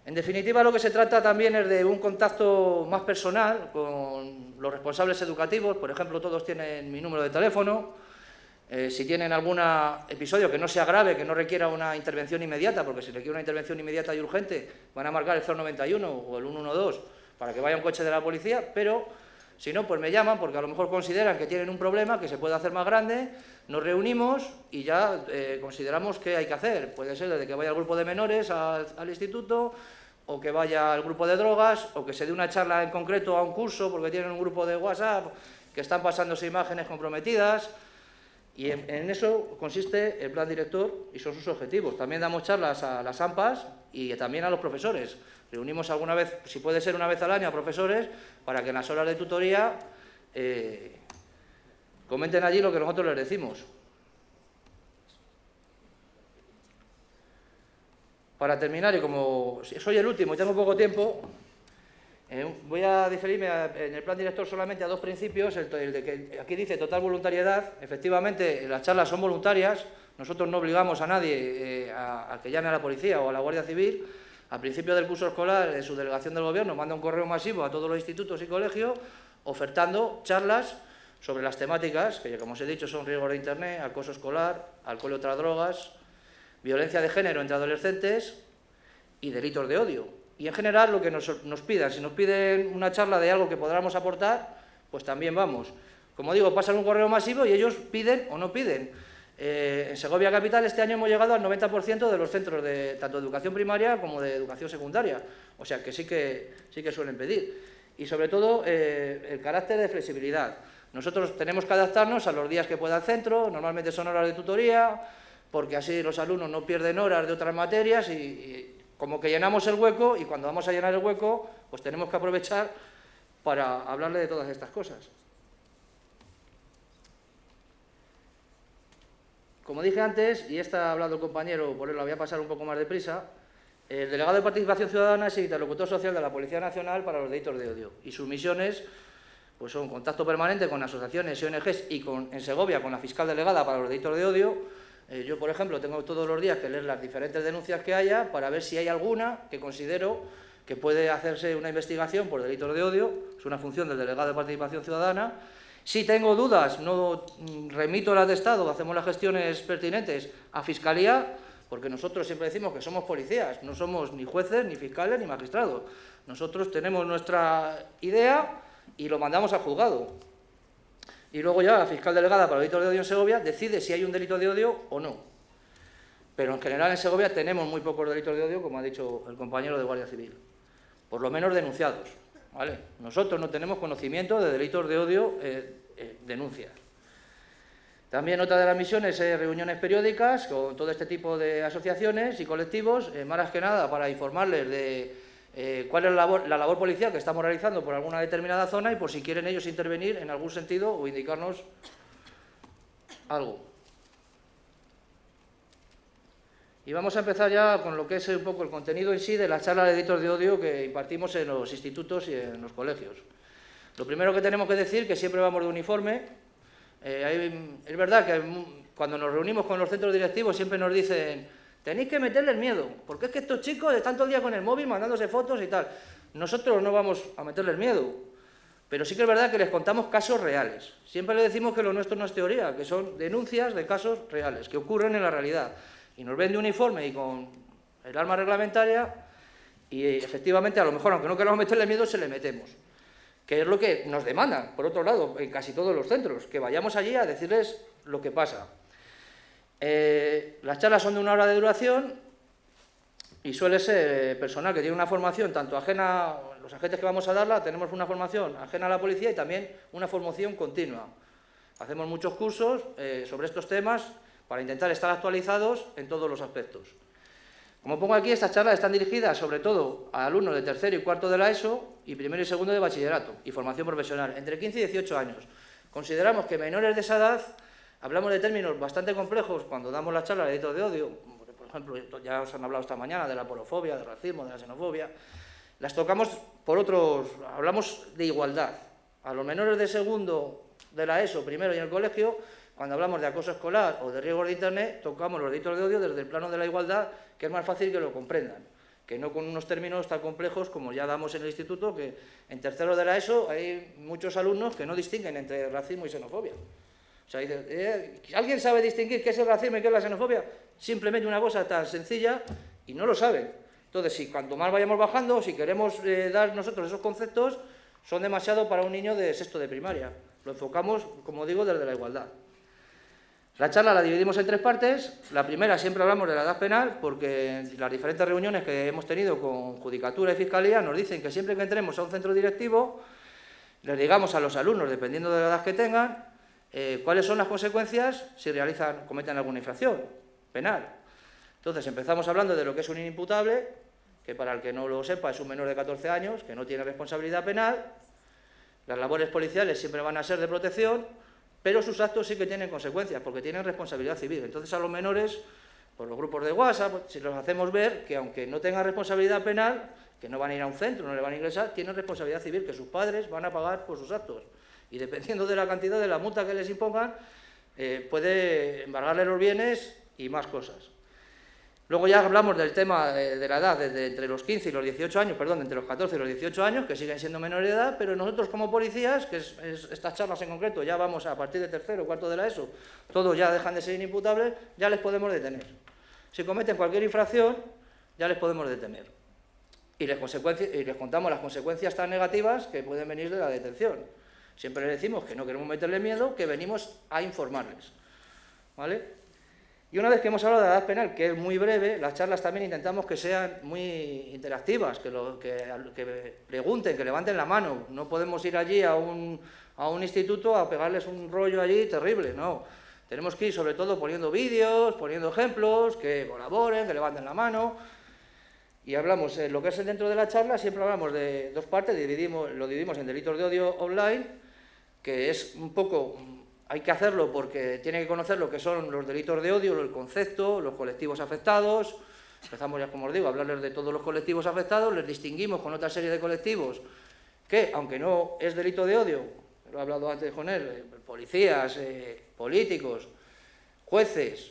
En definitiva, lo que se trata también es de un contacto más personal con los responsables educativos. Por ejemplo, todos tienen mi número de teléfono. Si tienen algún episodio que no sea grave, que no requiera una intervención inmediata, porque si requiere una intervención inmediata y urgente, van a marcar el 091 o el 112 para que vaya un coche de la policía, pero si no, pues me llaman, porque a lo mejor consideran que tienen un problema que se puede hacer más grande, nos reunimos y ya consideramos qué hay que hacer. Puede ser desde que vaya el grupo de menores al instituto, o que vaya al grupo de drogas, o que se dé una charla en concreto a un curso, porque tienen un grupo de WhatsApp que están pasándose imágenes comprometidas. Y en eso consiste el plan director y son sus objetivos. También damos charlas a las AMPAs y también a los profesores. Reunimos alguna vez, si puede ser una vez al año, a profesores para que en las horas de tutoría comenten allí lo que nosotros les decimos. Para terminar, y como soy el último y tengo poco tiempo, voy a diferirme en el plan director solamente a dos principios. El de que aquí dice total voluntariedad. Efectivamente, las charlas son voluntarias. Nosotros no obligamos a nadie a que llame a la policía o a la Guardia Civil. Al principio del curso escolar, en su delegación del Gobierno manda un correo masivo a todos los institutos y colegios ofertando charlas sobre las temáticas, que como os he dicho son riesgos de Internet, acoso escolar, alcohol y otras drogas, violencia de género entre adolescentes y delitos de odio. Y en general lo que nos pidan, si nos piden una charla de algo que podamos aportar, pues también vamos. Como digo, pasan un correo masivo y ellos piden o no piden. En Segovia Capital este año hemos llegado al 90% de los centros de tanto de educación primaria como de educación secundaria. O sea que sí que suelen pedir. Y sobre todo el carácter de flexibilidad. Nosotros tenemos que adaptarnos a los días que pueda el centro, normalmente son horas de tutoría, porque así los alumnos no pierden horas de otras materias y como que llenamos el hueco, y cuando vamos a llenar el hueco, pues tenemos que aprovechar para hablarle de todas estas cosas. Como dije antes, y esta ha hablado el compañero, por él la voy a pasar un poco más deprisa, el delegado de Participación Ciudadana es el interlocutor social de la Policía Nacional para los delitos de odio, y sus misiones pues son contacto permanente con asociaciones y ONGs y en Segovia con la fiscal delegada para los delitos de odio. Yo, por ejemplo, tengo todos los días que leer las diferentes denuncias que haya para ver si hay alguna que considero que puede hacerse una investigación por delitos de odio. Es una función del delegado de Participación Ciudadana. Si tengo dudas, no remito el atestado, hacemos las gestiones pertinentes a Fiscalía, porque nosotros siempre decimos que somos policías, no somos ni jueces, ni fiscales, ni magistrados. Nosotros tenemos nuestra idea y lo mandamos al juzgado. Y luego ya la fiscal delegada para delitos de odio en Segovia decide si hay un delito de odio o no. Pero en general en Segovia tenemos muy pocos delitos de odio, como ha dicho el compañero de Guardia Civil. Por lo menos denunciados, ¿vale? Nosotros no tenemos conocimiento de delitos de odio denuncias. También otra de las misiones es reuniones periódicas con todo este tipo de asociaciones y colectivos, más que nada para informarles de cuál es la labor policial que estamos realizando por alguna determinada zona y por si quieren ellos intervenir en algún sentido o indicarnos algo. Y vamos a empezar ya con lo que es un poco el contenido en sí de la charla de delitos de odio que impartimos en los institutos y en los colegios. Lo primero que tenemos que decir es que siempre vamos de uniforme. Es verdad que cuando nos reunimos con los centros directivos siempre nos dicen: tenéis que meterles miedo, porque es que estos chicos están todo el día con el móvil mandándose fotos y tal. Nosotros no vamos a meterles miedo, pero sí que es verdad que les contamos casos reales. Siempre les decimos que lo nuestro no es teoría, que son denuncias de casos reales, que ocurren en la realidad. Y nos ven de uniforme y con el arma reglamentaria y efectivamente a lo mejor, aunque no queramos meterle miedo, se le metemos. Que es lo que nos demandan, por otro lado, en casi todos los centros, que vayamos allí a decirles lo que pasa. Las charlas son de 1 hora de duración y suele ser personal que tiene una formación tanto ajena, los agentes que vamos a darla, tenemos una formación ajena a la policía y también una formación continua. Hacemos muchos cursos sobre estos temas para intentar estar actualizados en todos los aspectos. Como pongo aquí, estas charlas están dirigidas sobre todo a alumnos de tercero y cuarto de la ESO y primero y segundo de bachillerato y formación profesional, entre 15 y 18 años. Consideramos que menores de esa edad, hablamos de términos bastante complejos cuando damos la charla de delitos de odio, por ejemplo, ya os han hablado esta mañana de la aporofobia, del racismo, de la xenofobia, las tocamos por otros, hablamos de igualdad. A los menores de segundo de la ESO, primero y en el colegio, cuando hablamos de acoso escolar o de riesgos de Internet, tocamos los delitos de odio desde el plano de la igualdad, que es más fácil que lo comprendan, que no con unos términos tan complejos como ya damos en el instituto, que en tercero de la ESO hay muchos alumnos que no distinguen entre racismo y xenofobia. O sea, dicen, ¿alguien sabe distinguir qué es el racismo y qué es la xenofobia? Simplemente una cosa tan sencilla y no lo saben. Entonces, si cuanto más vayamos bajando, si queremos dar nosotros esos conceptos, son demasiado para un niño de sexto de primaria. Lo enfocamos, como digo, desde la igualdad. La charla la dividimos en 3 partes. La primera siempre hablamos de la edad penal porque las diferentes reuniones que hemos tenido con Judicatura y Fiscalía nos dicen que siempre que entremos a un centro directivo les digamos a los alumnos, dependiendo de la edad que tengan, cuáles son las consecuencias si cometen alguna infracción penal. Entonces empezamos hablando de lo que es un inimputable, que para el que no lo sepa es un menor de 14 años, que no tiene responsabilidad penal. Las labores policiales siempre van a ser de protección, pero sus actos sí que tienen consecuencias, porque tienen responsabilidad civil. Entonces a los menores, por los grupos de WhatsApp, si los hacemos ver que aunque no tengan responsabilidad penal, que no van a ir a un centro, no le van a ingresar, tienen responsabilidad civil, que sus padres van a pagar por sus actos. Y dependiendo de la cantidad de la multa que les impongan, puede embargarle los bienes y más cosas. Luego ya hablamos del tema de la edad, desde entre los 15 y los 18 años, perdón, entre los 14 y los 18 años, que siguen siendo menores de edad, pero nosotros como policías, que estas charlas en concreto, ya vamos a partir de tercero o cuarto de la ESO, todos ya dejan de ser inimputables, ya les podemos detener. Si cometen cualquier infracción, ya les podemos detener. Y les contamos las consecuencias tan negativas que pueden venir de la detención. Siempre les decimos que no queremos meterle miedo, que venimos a informarles, ¿vale? Y una vez que hemos hablado de la edad penal, que es muy breve, las charlas también intentamos que sean muy interactivas, que pregunten, que levanten la mano. No podemos ir allí a un instituto a pegarles un rollo allí terrible, no. Tenemos que ir sobre todo poniendo vídeos, poniendo ejemplos, que colaboren, que levanten la mano. Y hablamos, lo que es dentro de la charla, siempre hablamos de dos partes, lo dividimos en delitos de odio online, que es un poco... Hay que hacerlo porque tiene que conocer lo que son los delitos de odio, el concepto, los colectivos afectados. Empezamos ya, como os digo, a hablarles de todos los colectivos afectados, les distinguimos con otra serie de colectivos que, aunque no es delito de odio, lo he hablado antes con él, policías, políticos, jueces,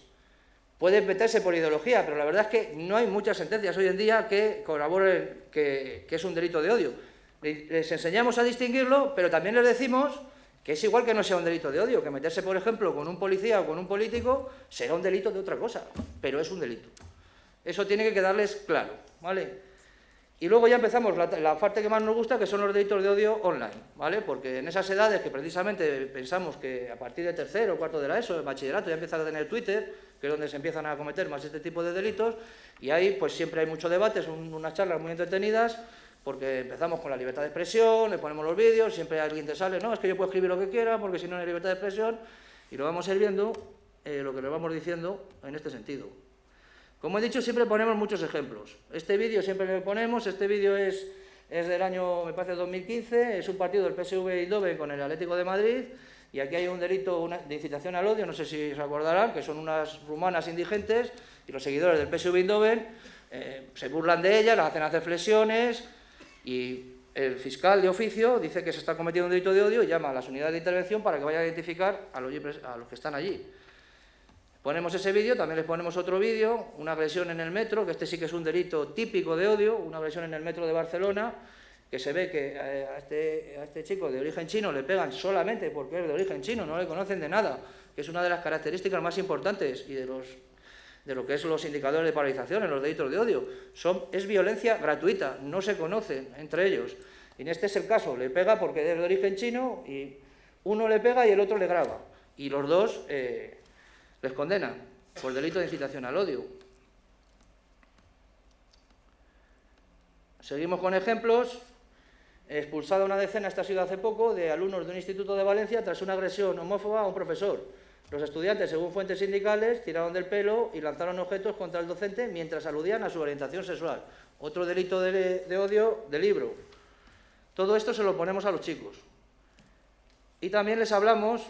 pueden meterse por ideología, pero la verdad es que no hay muchas sentencias hoy en día que colaboren que es un delito de odio. Les enseñamos a distinguirlo, pero también les decimos que es igual que no sea un delito de odio, que meterse, por ejemplo, con un policía o con un político será un delito de otra cosa, pero es un delito. Eso tiene que quedarles claro, ¿vale? Y luego ya empezamos la parte que más nos gusta, que son los delitos de odio online, ¿vale? Porque en esas edades que precisamente pensamos que a partir de tercero o cuarto de la ESO, el bachillerato, ya empiezan a tener Twitter, que es donde se empiezan a cometer más este tipo de delitos, y ahí pues siempre hay mucho debate, son unas charlas muy entretenidas, porque empezamos con la libertad de expresión, le ponemos los vídeos, siempre alguien te sale, no, es que yo puedo escribir lo que quiera, porque si no hay libertad de expresión, y lo vamos a ir viendo, lo que le vamos diciendo en este sentido. Como he dicho, siempre ponemos muchos ejemplos. Este vídeo siempre le ponemos, este vídeo es del año, me parece, 2015, es un partido del PSV Eindhoven con el Atlético de Madrid, y aquí hay un delito de incitación al odio, no sé si se acordarán, que son unas rumanas indigentes, y los seguidores del PSV Eindhoven se burlan de ellas, las hacen hacer flexiones, y el fiscal de oficio dice que se está cometiendo un delito de odio y llama a las unidades de intervención para que vayan a identificar a los que están allí. Ponemos ese vídeo, también les ponemos otro vídeo, una agresión en el metro, que este sí que es un delito típico de odio, una agresión en el metro de Barcelona, que se ve que a este chico de origen chino le pegan solamente porque es de origen chino, no le conocen de nada, que es una de las características más importantes y de lo que es los indicadores de polarización en los delitos de odio. Es violencia gratuita, no se conocen entre ellos. Y en este es el caso, le pega porque es de origen chino y uno le pega y el otro le graba. Y los dos les condenan por delito de incitación al odio. Seguimos con ejemplos. Expulsada una decena, esta ha sido hace poco, de alumnos de un instituto de Valencia tras una agresión homófoba a un profesor. Los estudiantes, según fuentes sindicales, tiraron del pelo y lanzaron objetos contra el docente mientras aludían a su orientación sexual. Otro delito de odio de libro. Todo esto se lo ponemos a los chicos. Y también les hablamos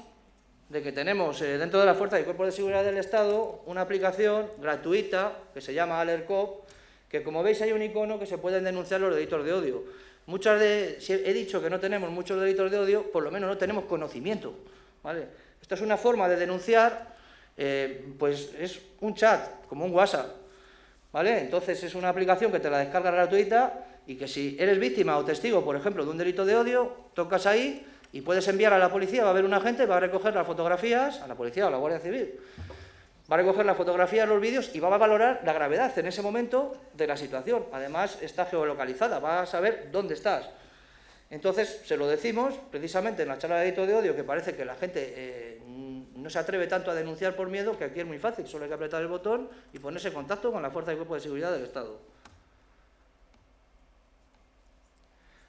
de que tenemos dentro de la Fuerza y Cuerpos de Seguridad del Estado una aplicación gratuita que se llama AlertCop, que como veis hay un icono que se pueden denunciar los delitos de odio. Si he dicho que no tenemos muchos delitos de odio, por lo menos no tenemos conocimiento, ¿vale? Esto es una forma de denunciar, pues es un chat, como un WhatsApp, ¿vale? Entonces es una aplicación que te la descargas gratuita y que si eres víctima o testigo, por ejemplo, de un delito de odio, tocas ahí y puedes enviar a la policía, va a haber un agente, va a recoger las fotografías, a la policía o a la Guardia Civil, va a recoger las fotografías, los vídeos y va a valorar la gravedad en ese momento de la situación. Además está geolocalizada, va a saber dónde estás. Entonces, se lo decimos, precisamente en la charla de delito de odio, que parece que la gente no se atreve tanto a denunciar por miedo, que aquí es muy fácil, solo hay que apretar el botón y ponerse en contacto con la Fuerza y Cuerpo de Seguridad del Estado.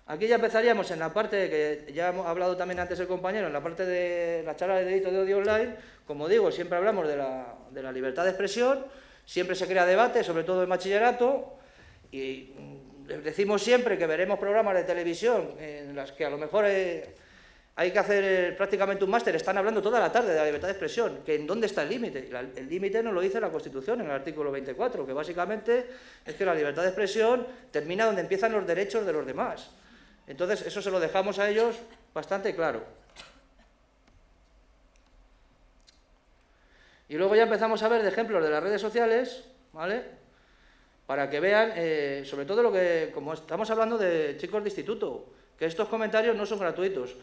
Aquí ya empezaríamos en la parte que ya hemos hablado también antes el compañero, en la parte de la charla de delito de odio online. Como digo, siempre hablamos de la libertad de expresión, siempre se crea debate, sobre todo en bachillerato, y decimos siempre que veremos programas de televisión en las que a lo mejor hay que hacer prácticamente un máster, están hablando toda la tarde de la libertad de expresión, que en dónde está el límite. El límite nos lo dice la Constitución en el artículo 24, que básicamente es que la libertad de expresión termina donde empiezan los derechos de los demás. Entonces, eso se lo dejamos a ellos bastante claro. Y luego ya empezamos a ver de ejemplos de las redes sociales, ¿vale?, para que vean, sobre todo lo que, como estamos hablando de chicos de instituto, que estos comentarios no son gratuitos.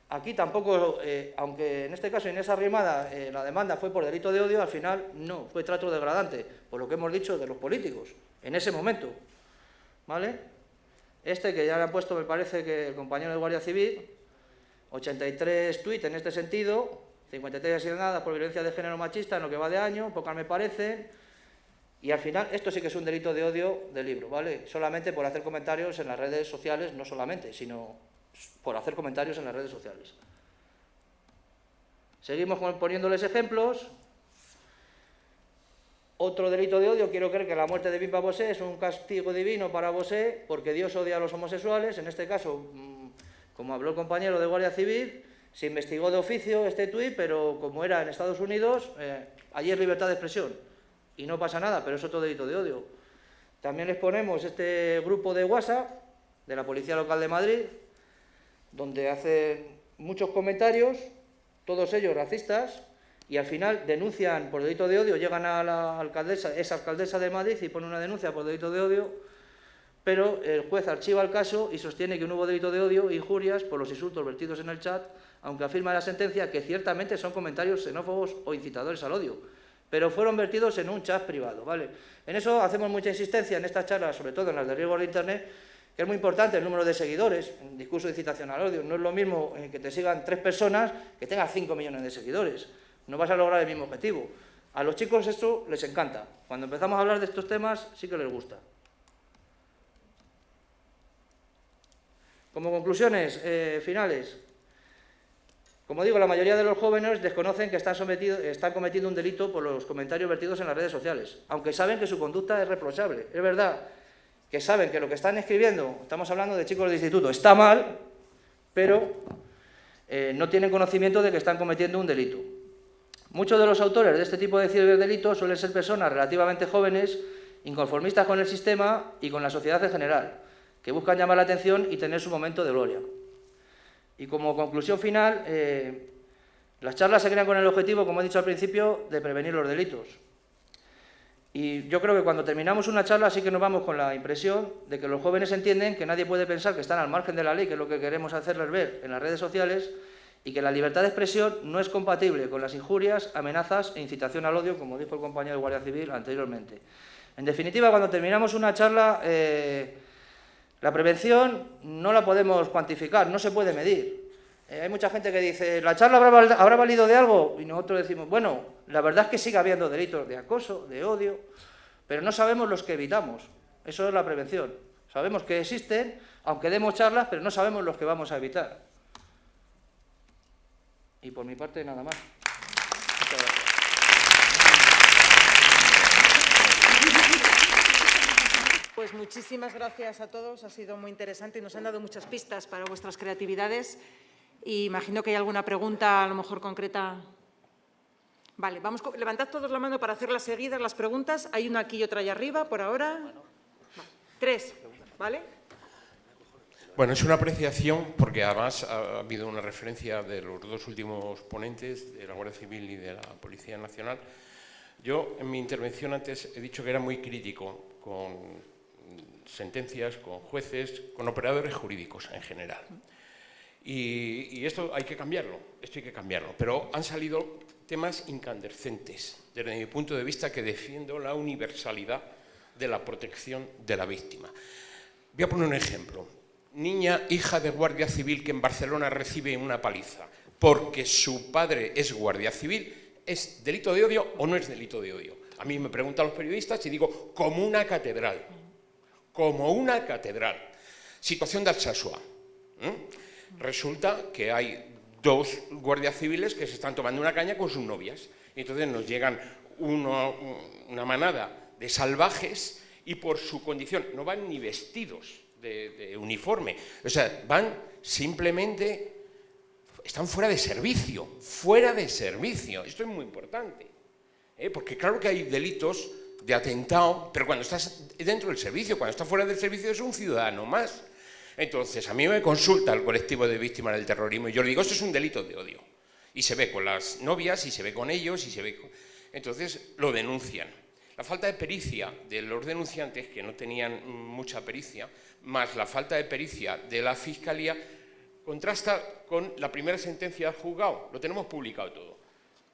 Aquí tampoco, aunque en este caso Inés Arrimada la demanda fue por delito de odio, al final no, fue trato degradante, por lo que hemos dicho de los políticos, en ese momento, ¿vale? Este que ya le han puesto, me parece que el compañero de Guardia Civil, 83 tuits en este sentido, 53 asignadas por violencia de género machista en lo que va de año, pocas me parecen, y al final esto sí que es un delito de odio del libro, ¿vale? Solamente por hacer comentarios en las redes sociales, no solamente, sino por hacer comentarios en las redes sociales. Seguimos poniéndoles ejemplos. Otro delito de odio, quiero creer que la muerte de Pimpa Bosé es un castigo divino para Bosé, porque Dios odia a los homosexuales. En este caso, como habló el compañero de Guardia Civil, se investigó de oficio este tuit, pero como era en Estados Unidos, allí es libertad de expresión y no pasa nada, pero es otro delito de odio. También les ponemos este grupo de WhatsApp de la Policía Local de Madrid, donde hacen muchos comentarios, todos ellos racistas, y al final denuncian por delito de odio, llegan a la alcaldesa, esa alcaldesa de Madrid, y pone una denuncia por delito de odio, pero el juez archiva el caso y sostiene que no hubo delito de odio e injurias por los insultos vertidos en el chat, aunque afirma en la sentencia que ciertamente son comentarios xenófobos o incitadores al odio, pero fueron vertidos en un chat privado, ¿vale? En eso hacemos mucha insistencia en estas charlas, sobre todo en las de riesgos de Internet, que es muy importante el número de seguidores, en discurso de incitación al odio. No es lo mismo que te sigan 3 personas que tengas 5 millones de seguidores. No vas a lograr el mismo objetivo. A los chicos esto les encanta. Cuando empezamos a hablar de estos temas sí que les gusta. Como conclusiones finales, como digo, la mayoría de los jóvenes desconocen que están cometiendo un delito por los comentarios vertidos en las redes sociales, aunque saben que su conducta es reprochable. Es verdad que saben que lo que están escribiendo, estamos hablando de chicos de instituto, está mal, pero no tienen conocimiento de que están cometiendo un delito. Muchos de los autores de este tipo de ciberdelitos suelen ser personas relativamente jóvenes, inconformistas con el sistema y con la sociedad en general, que buscan llamar la atención y tener su momento de gloria. Y como conclusión final, las charlas se crean con el objetivo, como he dicho al principio, de prevenir los delitos. Y yo creo que cuando terminamos una charla sí que nos vamos con la impresión de que los jóvenes entienden que nadie puede pensar que están al margen de la ley, que es lo que queremos hacerles ver en las redes sociales, y que la libertad de expresión no es compatible con las injurias, amenazas e incitación al odio, como dijo el compañero de Guardia Civil anteriormente. En definitiva, cuando terminamos una charla, la prevención no la podemos cuantificar, no se puede medir. Hay mucha gente que dice, ¿la charla habrá valido de algo? Y nosotros decimos, bueno, la verdad es que sigue habiendo delitos de acoso, de odio, pero no sabemos los que evitamos. Eso es la prevención. Sabemos que existen, aunque demos charlas, pero no sabemos los que vamos a evitar. Y por mi parte, nada más. Muchas gracias. Pues muchísimas gracias a todos, ha sido muy interesante y nos han dado muchas pistas para vuestras creatividades. Y imagino que hay alguna pregunta, a lo mejor concreta. Vale, levantad todos la mano para hacerlas seguidas las preguntas. Hay una aquí y otra allá arriba, por ahora. 3, ¿vale? Bueno, es una apreciación, porque además ha habido una referencia de los 2 últimos ponentes, de la Guardia Civil y de la Policía Nacional. Yo, en mi intervención antes, he dicho que era muy crítico con sentencias, con jueces, con operadores jurídicos en general. Y esto hay que cambiarlo, pero han salido temas incandescentes, desde mi punto de vista, que defiendo la universalidad de la protección de la víctima. Voy a poner un ejemplo. Niña, hija de guardia civil, que en Barcelona recibe una paliza porque su padre es guardia civil, ¿es delito de odio o no es delito de odio? A mí me preguntan los periodistas y digo, como una catedral. Como una catedral. Situación de Alsasua. Resulta que hay 2 guardias civiles que se están tomando una caña con sus novias. Y entonces nos llegan una manada de salvajes y por su condición no van ni vestidos de uniforme. O sea, van simplemente... Están fuera de servicio, fuera de servicio. Esto es muy importante, porque claro que hay delitos de atentado, pero cuando estás dentro del servicio, cuando estás fuera del servicio es un ciudadano más. Entonces, a mí me consulta el colectivo de víctimas del terrorismo y yo le digo, esto es un delito de odio. Y se ve con las novias, y se ve con ellos, y se ve con... Entonces, lo denuncian. La falta de pericia de los denunciantes, que no tenían mucha pericia, más la falta de pericia de la Fiscalía, contrasta con la primera sentencia del juzgado, lo tenemos publicado todo,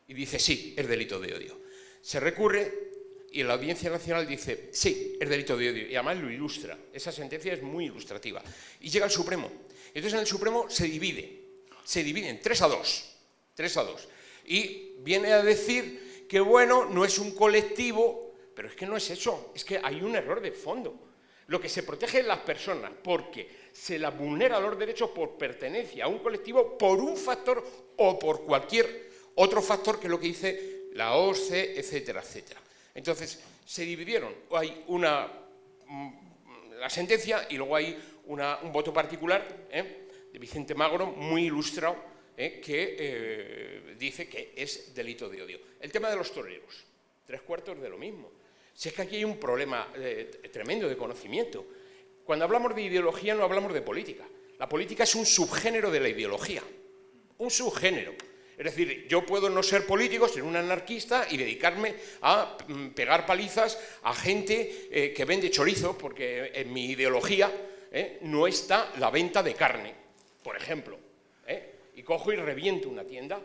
y dice sí, es delito de odio. Se recurre y la Audiencia Nacional dice sí, es delito de odio, y además lo ilustra, esa sentencia es muy ilustrativa, y llega al Supremo. Entonces en el Supremo se dividen 3-2, y viene a decir que bueno, no es un colectivo, pero es que no es eso, es que hay un error de fondo. Lo que se protege es las personas, porque se las vulnera los derechos por pertenencia a un colectivo por un factor o por cualquier otro factor que es lo que dice la OSCE, etcétera, etcétera. Entonces, se dividieron. Hay la sentencia y luego hay un voto particular de Vicente Magro, muy ilustrado, que dice que es delito de odio. El tema de los toreros, 3/4 de lo mismo. Si es que aquí hay un problema tremendo de conocimiento. Cuando hablamos de ideología no hablamos de política. La política es un subgénero de la ideología, un subgénero. Es decir, yo puedo no ser político, ser un anarquista y dedicarme a pegar palizas a gente que vende chorizo, porque en mi ideología no está la venta de carne, por ejemplo. Y cojo y reviento una tienda.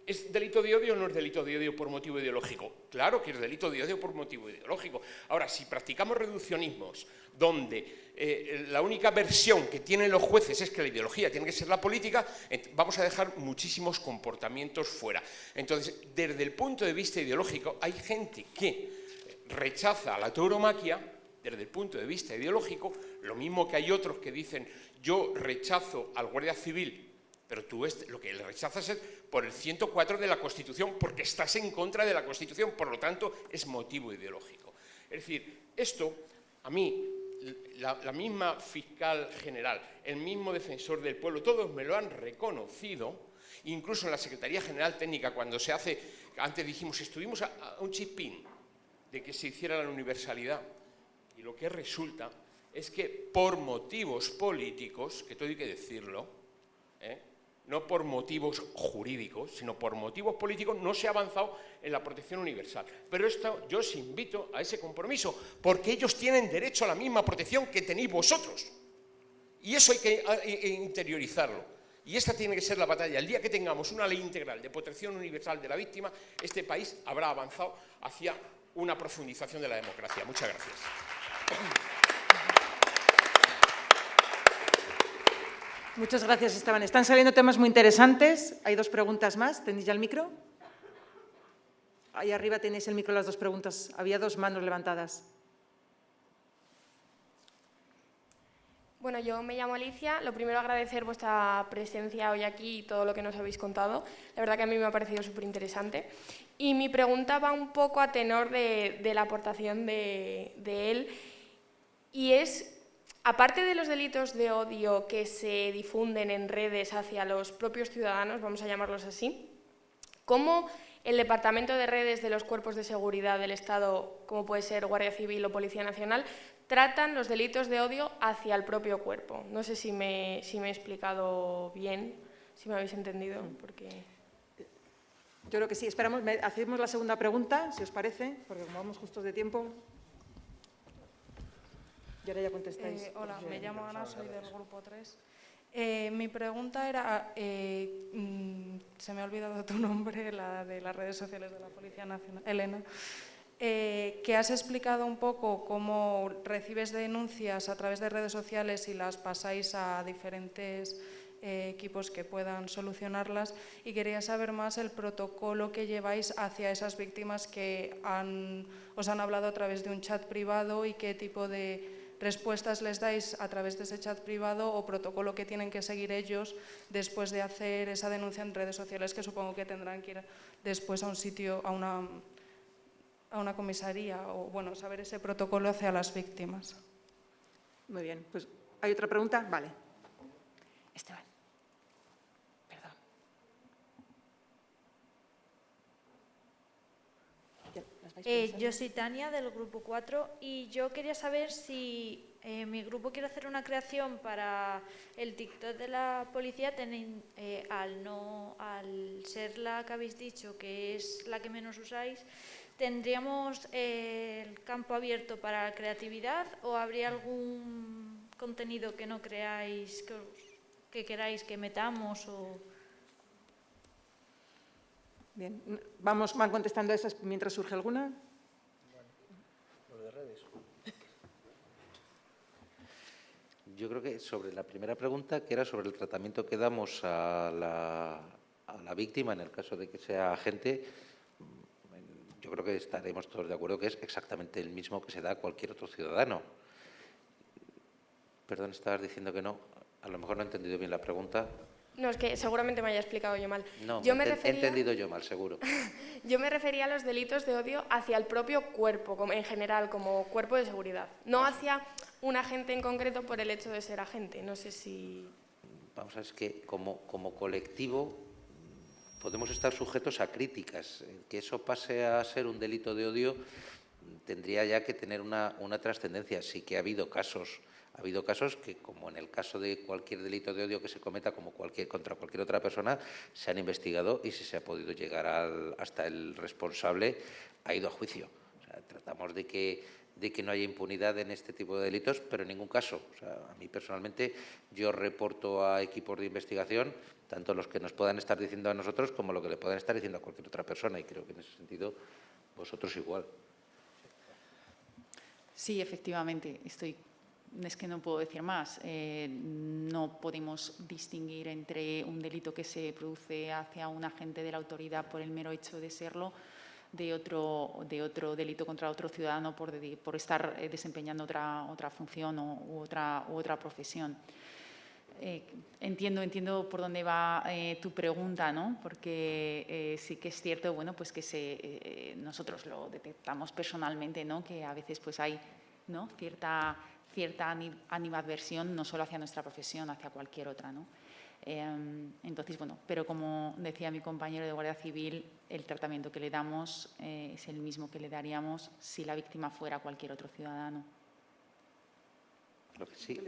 ¿Es delito de odio o no es delito de odio por motivo ideológico? Claro que es delito de odio por motivo ideológico. Ahora, si practicamos reduccionismos donde la única versión que tienen los jueces es que la ideología tiene que ser la política, vamos a dejar muchísimos comportamientos fuera. Entonces, desde el punto de vista ideológico, hay gente que rechaza la tauromaquia desde el punto de vista ideológico, lo mismo que hay otros que dicen yo rechazo al guardia civil, pero tú lo que le rechazas es por el 104 de la Constitución, porque estás en contra de la Constitución, por lo tanto, es motivo ideológico. Es decir, esto, a mí, la misma fiscal general, el mismo defensor del pueblo, todos me lo han reconocido, incluso en la Secretaría General Técnica, cuando se hace, antes dijimos, estuvimos a un chispín de que se hiciera la universalidad, y lo que resulta es que por motivos políticos, que todo hay que decirlo, no por motivos jurídicos, sino por motivos políticos, no se ha avanzado en la protección universal. Pero esto yo os invito a ese compromiso, porque ellos tienen derecho a la misma protección que tenéis vosotros. Y eso hay que interiorizarlo. Y esta tiene que ser la batalla. El día que tengamos una ley integral de protección universal de la víctima, este país habrá avanzado hacia una profundización de la democracia. Muchas gracias. Muchas gracias, Esteban. Están saliendo temas muy interesantes. Hay 2 preguntas más. ¿Tenéis ya el micro? Ahí arriba tenéis el micro, las 2 preguntas. Había 2 manos levantadas. Bueno, yo me llamo Alicia. Lo primero, agradecer vuestra presencia hoy aquí y todo lo que nos habéis contado. La verdad que a mí me ha parecido súper interesante. Y mi pregunta va un poco a tenor de la aportación de él. Y es, aparte de los delitos de odio que se difunden en redes hacia los propios ciudadanos, vamos a llamarlos así, ¿cómo el Departamento de Redes de los Cuerpos de Seguridad del Estado, como puede ser Guardia Civil o Policía Nacional, tratan los delitos de odio hacia el propio cuerpo? No sé si me he explicado bien, si me habéis entendido, porque... Yo creo que sí. Esperamos, hacemos la segunda pregunta, si os parece, porque como vamos justos de tiempo. Y ahora ya contestáis. Hola, me llamo Ana, soy del Grupo 3. Mi pregunta era, se me ha olvidado tu nombre, la de las redes sociales de la Policía Nacional, Elena, que has explicado un poco cómo recibes denuncias a través de redes sociales y las pasáis a diferentes equipos que puedan solucionarlas, y quería saber más el protocolo que lleváis hacia esas víctimas que os han hablado a través de un chat privado y qué tipo de respuestas les dais a través de ese chat privado o protocolo que tienen que seguir ellos después de hacer esa denuncia en redes sociales, que supongo que tendrán que ir después a un sitio, a una comisaría, o bueno, saber ese protocolo hacia las víctimas. Muy bien, pues ¿hay otra pregunta? Vale. Esteban. Perdón. Yo soy Tania, del Grupo 4, y yo quería saber si mi grupo quiere hacer una creación para el TikTok de la policía, al ser la que habéis dicho que es la que menos usáis, ¿tendríamos el campo abierto para la creatividad o habría algún contenido que no creáis, que queráis que metamos? Bien, van contestando a esas mientras surge alguna. Lo de redes. Yo creo que sobre la primera pregunta, que era sobre el tratamiento que damos a la víctima en el caso de que sea agente, yo creo que estaremos todos de acuerdo que es exactamente el mismo que se da a cualquier otro ciudadano. Perdón, estabas diciendo que no. A lo mejor no he entendido bien la pregunta. No, es que seguramente me haya explicado yo mal. No, he entendido yo mal, seguro. Yo me refería a los delitos de odio hacia el propio cuerpo, en general, como cuerpo de seguridad. No hacia un agente en concreto por el hecho de ser agente. No sé si... Vamos a ver, es que como colectivo podemos estar sujetos a críticas. Que eso pase a ser un delito de odio tendría ya que tener una trascendencia. Sí que ha habido casos que, como en el caso de cualquier delito de odio que se cometa contra cualquier otra persona, se han investigado y si se ha podido llegar hasta el responsable, ha ido a juicio. O sea, tratamos de que no haya impunidad en este tipo de delitos, pero en ningún caso. O sea, a mí personalmente yo reporto a equipos de investigación, tanto los que nos puedan estar diciendo a nosotros como lo que le puedan estar diciendo a cualquier otra persona, y creo que en ese sentido vosotros igual. Sí, efectivamente, es que no puedo decir más. No podemos distinguir entre un delito que se produce hacia un agente de la autoridad por el mero hecho de serlo de otro delito contra otro ciudadano por estar desempeñando otra función u otra profesión. Entiendo por dónde va tu pregunta, ¿no? Porque sí que es cierto, bueno, pues que nosotros lo detectamos personalmente, ¿no? Que a veces pues hay, ¿no?, cierta animadversión no solo hacia nuestra profesión, hacia cualquier otra, ¿no? Entonces, bueno, pero como decía mi compañero de Guardia Civil, el tratamiento que le damos es el mismo que le daríamos si la víctima fuera cualquier otro ciudadano. Lo que sí,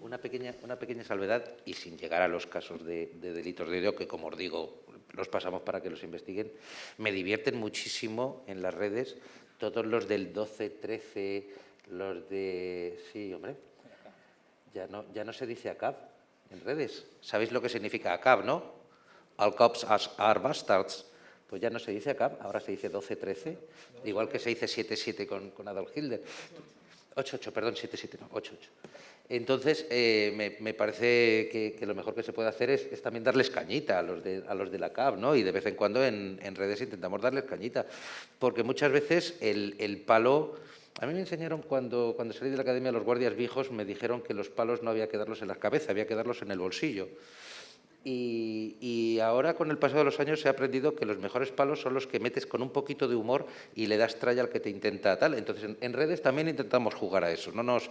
una pequeña salvedad, y sin llegar a los casos de delitos de odio, que como os digo, los pasamos para que los investiguen, me divierten muchísimo en las redes todos los del 12, 13, los de... Sí, hombre, ya no se dice ACAB en redes. ¿Sabéis lo que significa ACAB, no? All cops are bastards. Pues ya no se dice ACAB, ahora se dice 12, 13, igual que se dice 7, 7 con Adolf Hitler. 8, perdón, 7, no, 8. Entonces, me parece que lo mejor que se puede hacer es también darles cañita a los de la CAB, ¿no? Y de vez en cuando en redes intentamos darles cañita, porque muchas veces el palo... A mí me enseñaron cuando salí de la academia, los guardias viejos me dijeron que los palos no había que darlos en la cabeza, había que darlos en el bolsillo. Y ahora, con el paso de los años, he aprendido que los mejores palos son los que metes con un poquito de humor y le das tralla al que te intenta tal. Entonces, en redes también intentamos jugar a eso. No nos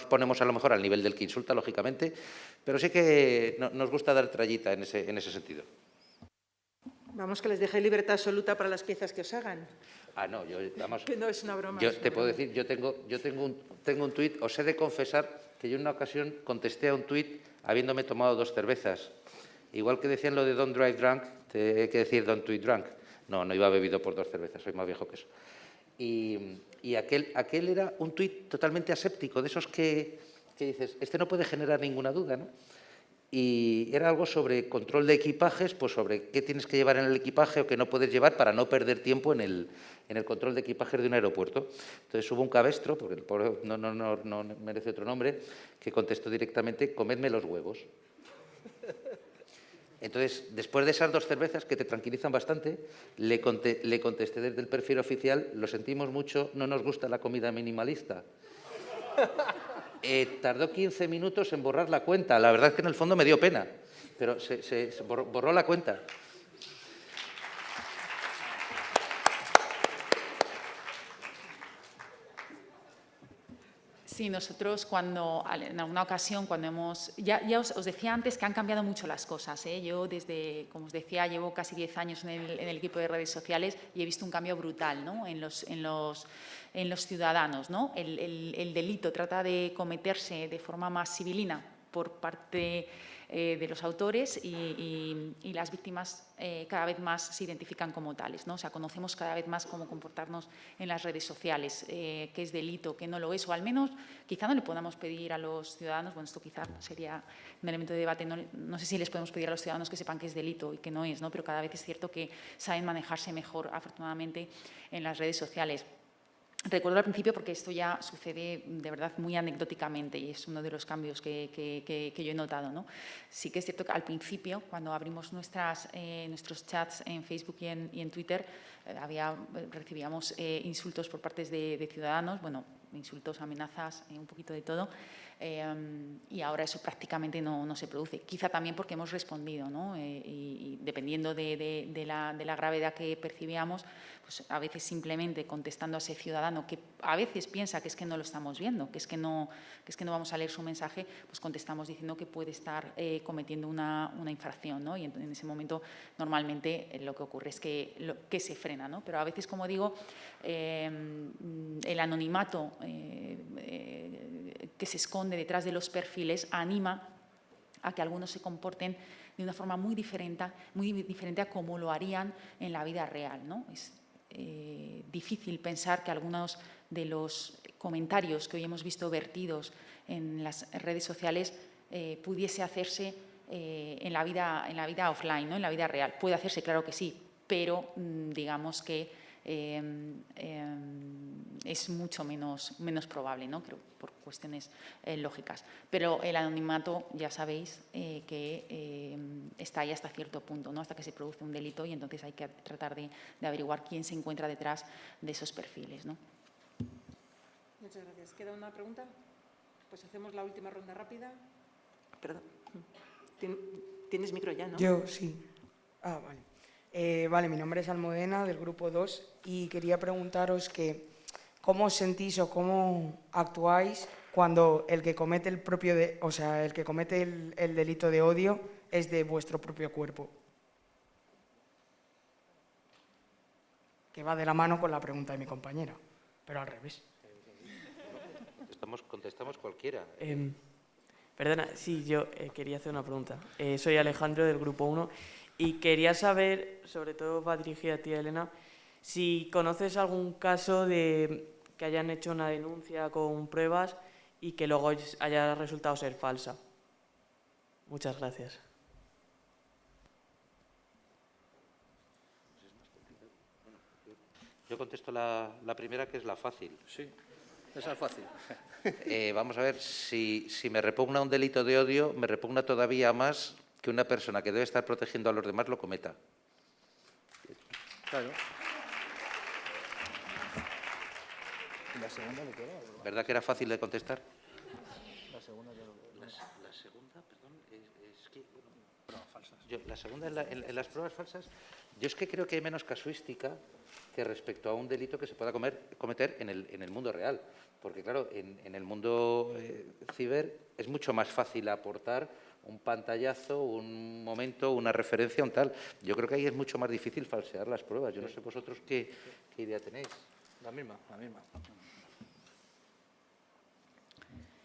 ponemos a lo mejor al nivel del que insulta, lógicamente, pero sí que nos gusta dar trallita en ese sentido. Vamos, que les dejé libertad absoluta para las piezas que os hagan. Ah, no, vamos. Que no es una broma. Yo te puedo decir, yo tengo un tuit, os he de confesar que yo en una ocasión contesté a un tuit habiéndome tomado 2 cervezas. Igual que decían lo de don't drive drunk, te hay que decir don't tweet drunk. No iba bebido por 2 cervezas, soy más viejo que eso. Y aquel era un tuit totalmente aséptico, de esos que dices, este no puede generar ninguna duda, ¿no? Y era algo sobre control de equipajes, pues sobre qué tienes que llevar en el equipaje o qué no puedes llevar para no perder tiempo en el control de equipajes de un aeropuerto. Entonces hubo un cabestro, porque el pobre no merece otro nombre, que contestó directamente, comedme los huevos. Entonces, después de esas 2 cervezas, que te tranquilizan bastante, le contesté desde el perfil oficial, lo sentimos mucho, no nos gusta la comida minimalista. Tardó 15 minutos en borrar la cuenta. La verdad es que en el fondo me dio pena, pero se borró la cuenta. Sí, nosotros en alguna ocasión, cuando ya os decía antes que han cambiado mucho las cosas. Yo desde, como os decía, llevo casi 10 años en el equipo de redes sociales y he visto un cambio brutal, ¿no?, en los ciudadanos, ¿no? El delito trata de cometerse de forma más civilina por parte de los autores y las víctimas cada vez más se identifican como tales, ¿no? O sea, conocemos cada vez más cómo comportarnos en las redes sociales, qué es delito, qué no lo es, o al menos quizá no le podamos pedir a los ciudadanos, bueno, esto quizá sería un elemento de debate, no sé si les podemos pedir a los ciudadanos que sepan qué es delito y qué no es, ¿no? Pero cada vez es cierto que saben manejarse mejor, afortunadamente, en las redes sociales. Recuerdo al principio, porque esto ya sucede de verdad muy anecdóticamente y es uno de los cambios que yo he notado, ¿no? Sí que es cierto que al principio, cuando abrimos nuestros chats en Facebook y en Twitter, recibíamos insultos por parte de ciudadanos, bueno, insultos, amenazas, un poquito de todo, y ahora eso prácticamente no se produce. Quizá también porque hemos respondido, ¿no? Y dependiendo de la gravedad que percibíamos, pues a veces simplemente contestando a ese ciudadano que a veces piensa que es que no lo estamos viendo, que es que no vamos a leer su mensaje, pues contestamos diciendo que puede estar cometiendo una infracción, ¿no? Y en ese momento normalmente lo que ocurre es que se frena, ¿no? Pero a veces, como digo, el anonimato que se esconde detrás de los perfiles anima a que algunos se comporten de una forma muy diferente a como lo harían en la vida real, ¿no? Es difícil pensar que algunos de los comentarios que hoy hemos visto vertidos en las redes sociales pudiese hacerse en la vida offline, ¿no?, en la vida real. Puede hacerse, claro que sí, pero digamos que es mucho menos probable, ¿no?, creo, por cuestiones lógicas. Pero el anonimato, ya sabéis, que está ahí hasta cierto punto, ¿no?, hasta que se produce un delito, y entonces hay que tratar de averiguar quién se encuentra detrás de esos perfiles, ¿no? Muchas gracias. ¿Queda una pregunta? Pues hacemos la última ronda rápida. Perdón. ¿Tienes micro ya, no? Yo sí. Vale. Vale, mi nombre es Almudena, del Grupo 2, y quería preguntaros cómo os sentís o cómo actuáis cuando el que comete el delito de odio es de vuestro propio cuerpo. Que va de la mano con la pregunta de mi compañera, pero al revés. Contestamos cualquiera. Perdona, sí, yo quería hacer una pregunta. Soy Alejandro, del Grupo 1, y quería saber, sobre todo va dirigida a ti, Elena, si conoces algún caso de que hayan hecho una denuncia con pruebas y que luego haya resultado ser falsa. Muchas gracias. Yo contesto la primera, que es la fácil. Sí, esa es fácil. Vamos a ver, si me repugna un delito de odio, me repugna todavía más que una persona que debe estar protegiendo a los demás lo cometa. Claro. ¿La segunda de qué era? ¿Verdad que era fácil de contestar? La segunda de La segunda, perdón, es que... Pruebas falsas. La segunda, en las pruebas falsas, yo es que creo que hay menos casuística que respecto a un delito que se pueda cometer en el mundo real. Porque, claro, en el mundo ciber es mucho más fácil aportar un pantallazo, un momento, una referencia, un tal. Yo creo que ahí es mucho más difícil falsear las pruebas. Yo no sé vosotros qué idea tenéis. La misma.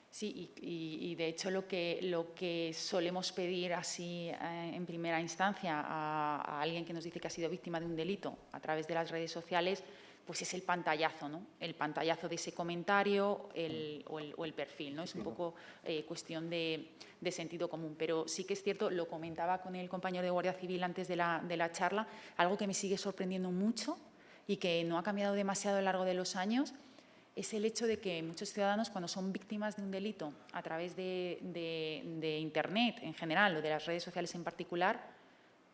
Sí, y de hecho lo que solemos pedir así en primera instancia a alguien que nos dice que ha sido víctima de un delito a través de las redes sociales, pues es el pantallazo, ¿no? El pantallazo de ese comentario o el perfil, ¿no? Es un poco cuestión de sentido común, pero sí que es cierto, lo comentaba con el compañero de Guardia Civil antes de la charla, algo que me sigue sorprendiendo mucho y que no ha cambiado demasiado a lo largo de los años, es el hecho de que muchos ciudadanos, cuando son víctimas de un delito a través de Internet en general o de las redes sociales en particular,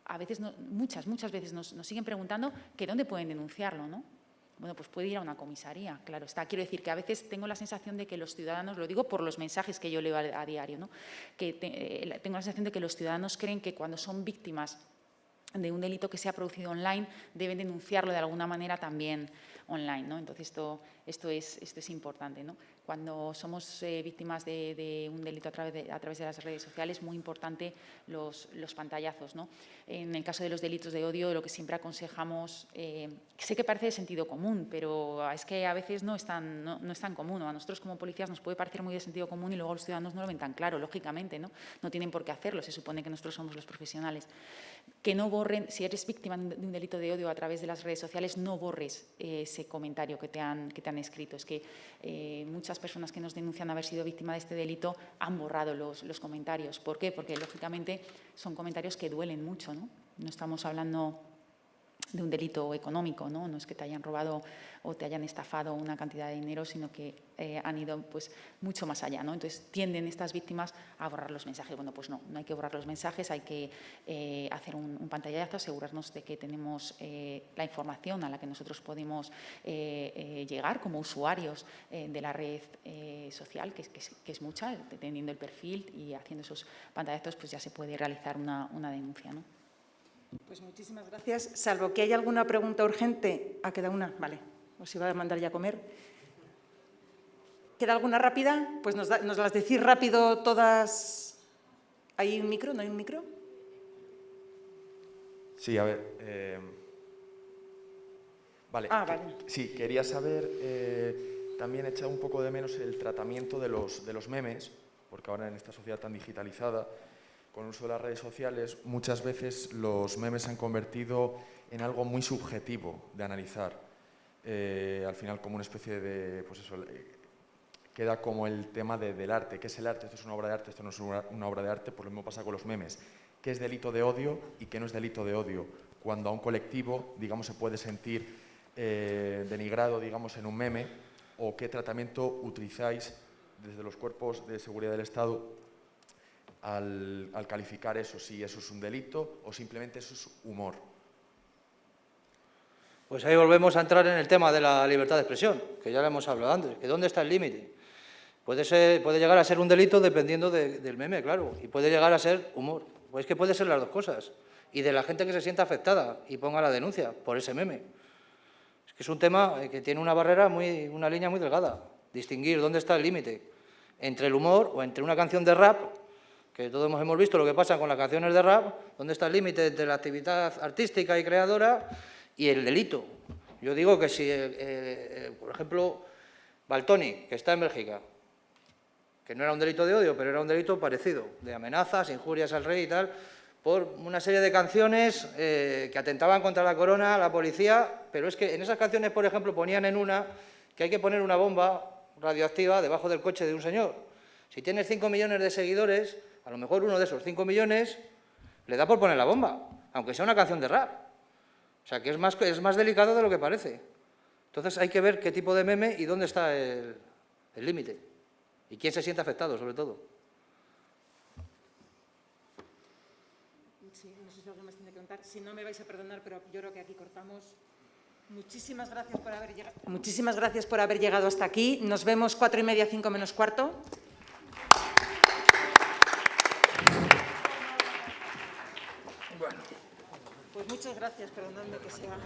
a veces muchas veces nos siguen preguntando que dónde pueden denunciarlo, ¿no? Bueno, pues puede ir a una comisaría, claro está. Quiero decir que a veces tengo la sensación de que los ciudadanos, lo digo por los mensajes que yo leo a diario, ¿no? Que tengo la sensación de que los ciudadanos creen que cuando son víctimas de un delito que se ha producido online, deben denunciarlo de alguna manera también online, ¿no? Entonces, esto es importante, ¿no? Cuando somos víctimas de un delito a través de las redes sociales, muy importante los pantallazos, ¿no? En el caso de los delitos de odio, lo que siempre aconsejamos, sé que parece de sentido común, pero es que a veces no es tan común. A nosotros como policías nos puede parecer muy de sentido común y luego los ciudadanos no lo ven tan claro, lógicamente, ¿no? No tienen por qué hacerlo, se supone que nosotros somos los profesionales. Que no borren, si eres víctima de un delito de odio a través de las redes sociales, no borres ese comentario que te han escrito. Es que muchas personas que nos denuncian haber sido víctima de este delito han borrado los comentarios. ¿Por qué? Porque, lógicamente, son comentarios que duelen mucho, ¿no? No estamos hablando de un delito económico, ¿no? No es que te hayan robado o te hayan estafado una cantidad de dinero, sino que han ido pues, mucho más allá, ¿no? Entonces, tienden estas víctimas a borrar los mensajes. Bueno, pues no hay que borrar los mensajes, hay que hacer un pantallazo, asegurarnos de que tenemos la información a la que nosotros podemos llegar como usuarios de la red social, que es mucha, teniendo el perfil y haciendo esos pantallazos, pues ya se puede realizar una denuncia, ¿no? Pues muchísimas gracias. Salvo que haya alguna pregunta urgente. ¿Queda una? Vale. Os iba a mandar ya a comer. ¿Queda alguna rápida? Pues nos las decís rápido todas. ¿Hay un micro? ¿No hay un micro? Sí, a ver. Vale. Vale. Sí, quería saber, también he echado un poco de menos el tratamiento de los memes, porque ahora en esta sociedad tan digitalizada, con el uso de las redes sociales, muchas veces los memes se han convertido en algo muy subjetivo de analizar. Al final, como una especie de, pues eso, queda como el tema del arte. ¿Qué es el arte? Esto es una obra de arte, esto no es una obra de arte. Pues lo mismo pasa con los memes. ¿Qué es delito de odio y qué no es delito de odio? Cuando a un colectivo, digamos, se puede sentir denigrado, digamos, en un meme, o qué tratamiento utilizáis desde los cuerpos de seguridad del Estado al calificar eso, si eso es un delito o simplemente eso es humor. Pues ahí volvemos a entrar en el tema de la libertad de expresión, que ya lo hemos hablado antes, que ¿dónde está el límite? Puede llegar a ser un delito dependiendo del meme, claro, y puede llegar a ser humor. Pues es que puede ser las dos cosas. Y de la gente que se sienta afectada y ponga la denuncia por ese meme. Es que es un tema que tiene una barrera, una línea muy delgada. Distinguir dónde está el límite entre el humor o entre una canción de rap, que todos hemos visto lo que pasa con las canciones de rap, dónde está el límite entre la actividad artística y creadora y el delito. Yo digo que si, por ejemplo, Valtoni, que está en Bélgica, que no era un delito de odio, pero era un delito parecido, de amenazas, injurias al rey y tal, por una serie de canciones que atentaban contra la corona, la policía, pero es que en esas canciones, por ejemplo, ponían en una que hay que poner una bomba radioactiva debajo del coche de un señor. Si tienes 5 millones de seguidores, a lo mejor uno de esos 5 millones le da por poner la bomba, aunque sea una canción de rap. O sea, que es más delicado de lo que parece. Entonces hay que ver qué tipo de meme y dónde está el límite. Y quién se siente afectado, sobre todo. Sí, no sé si alguien más tiene que contar. Si no, me vais a perdonar, pero yo creo que aquí cortamos. Muchísimas gracias por haber llegado. Muchísimas gracias por haber llegado hasta aquí. Nos vemos 4:30, 5 menos cuarto. Bueno. Pues muchas gracias, perdonadme que sea.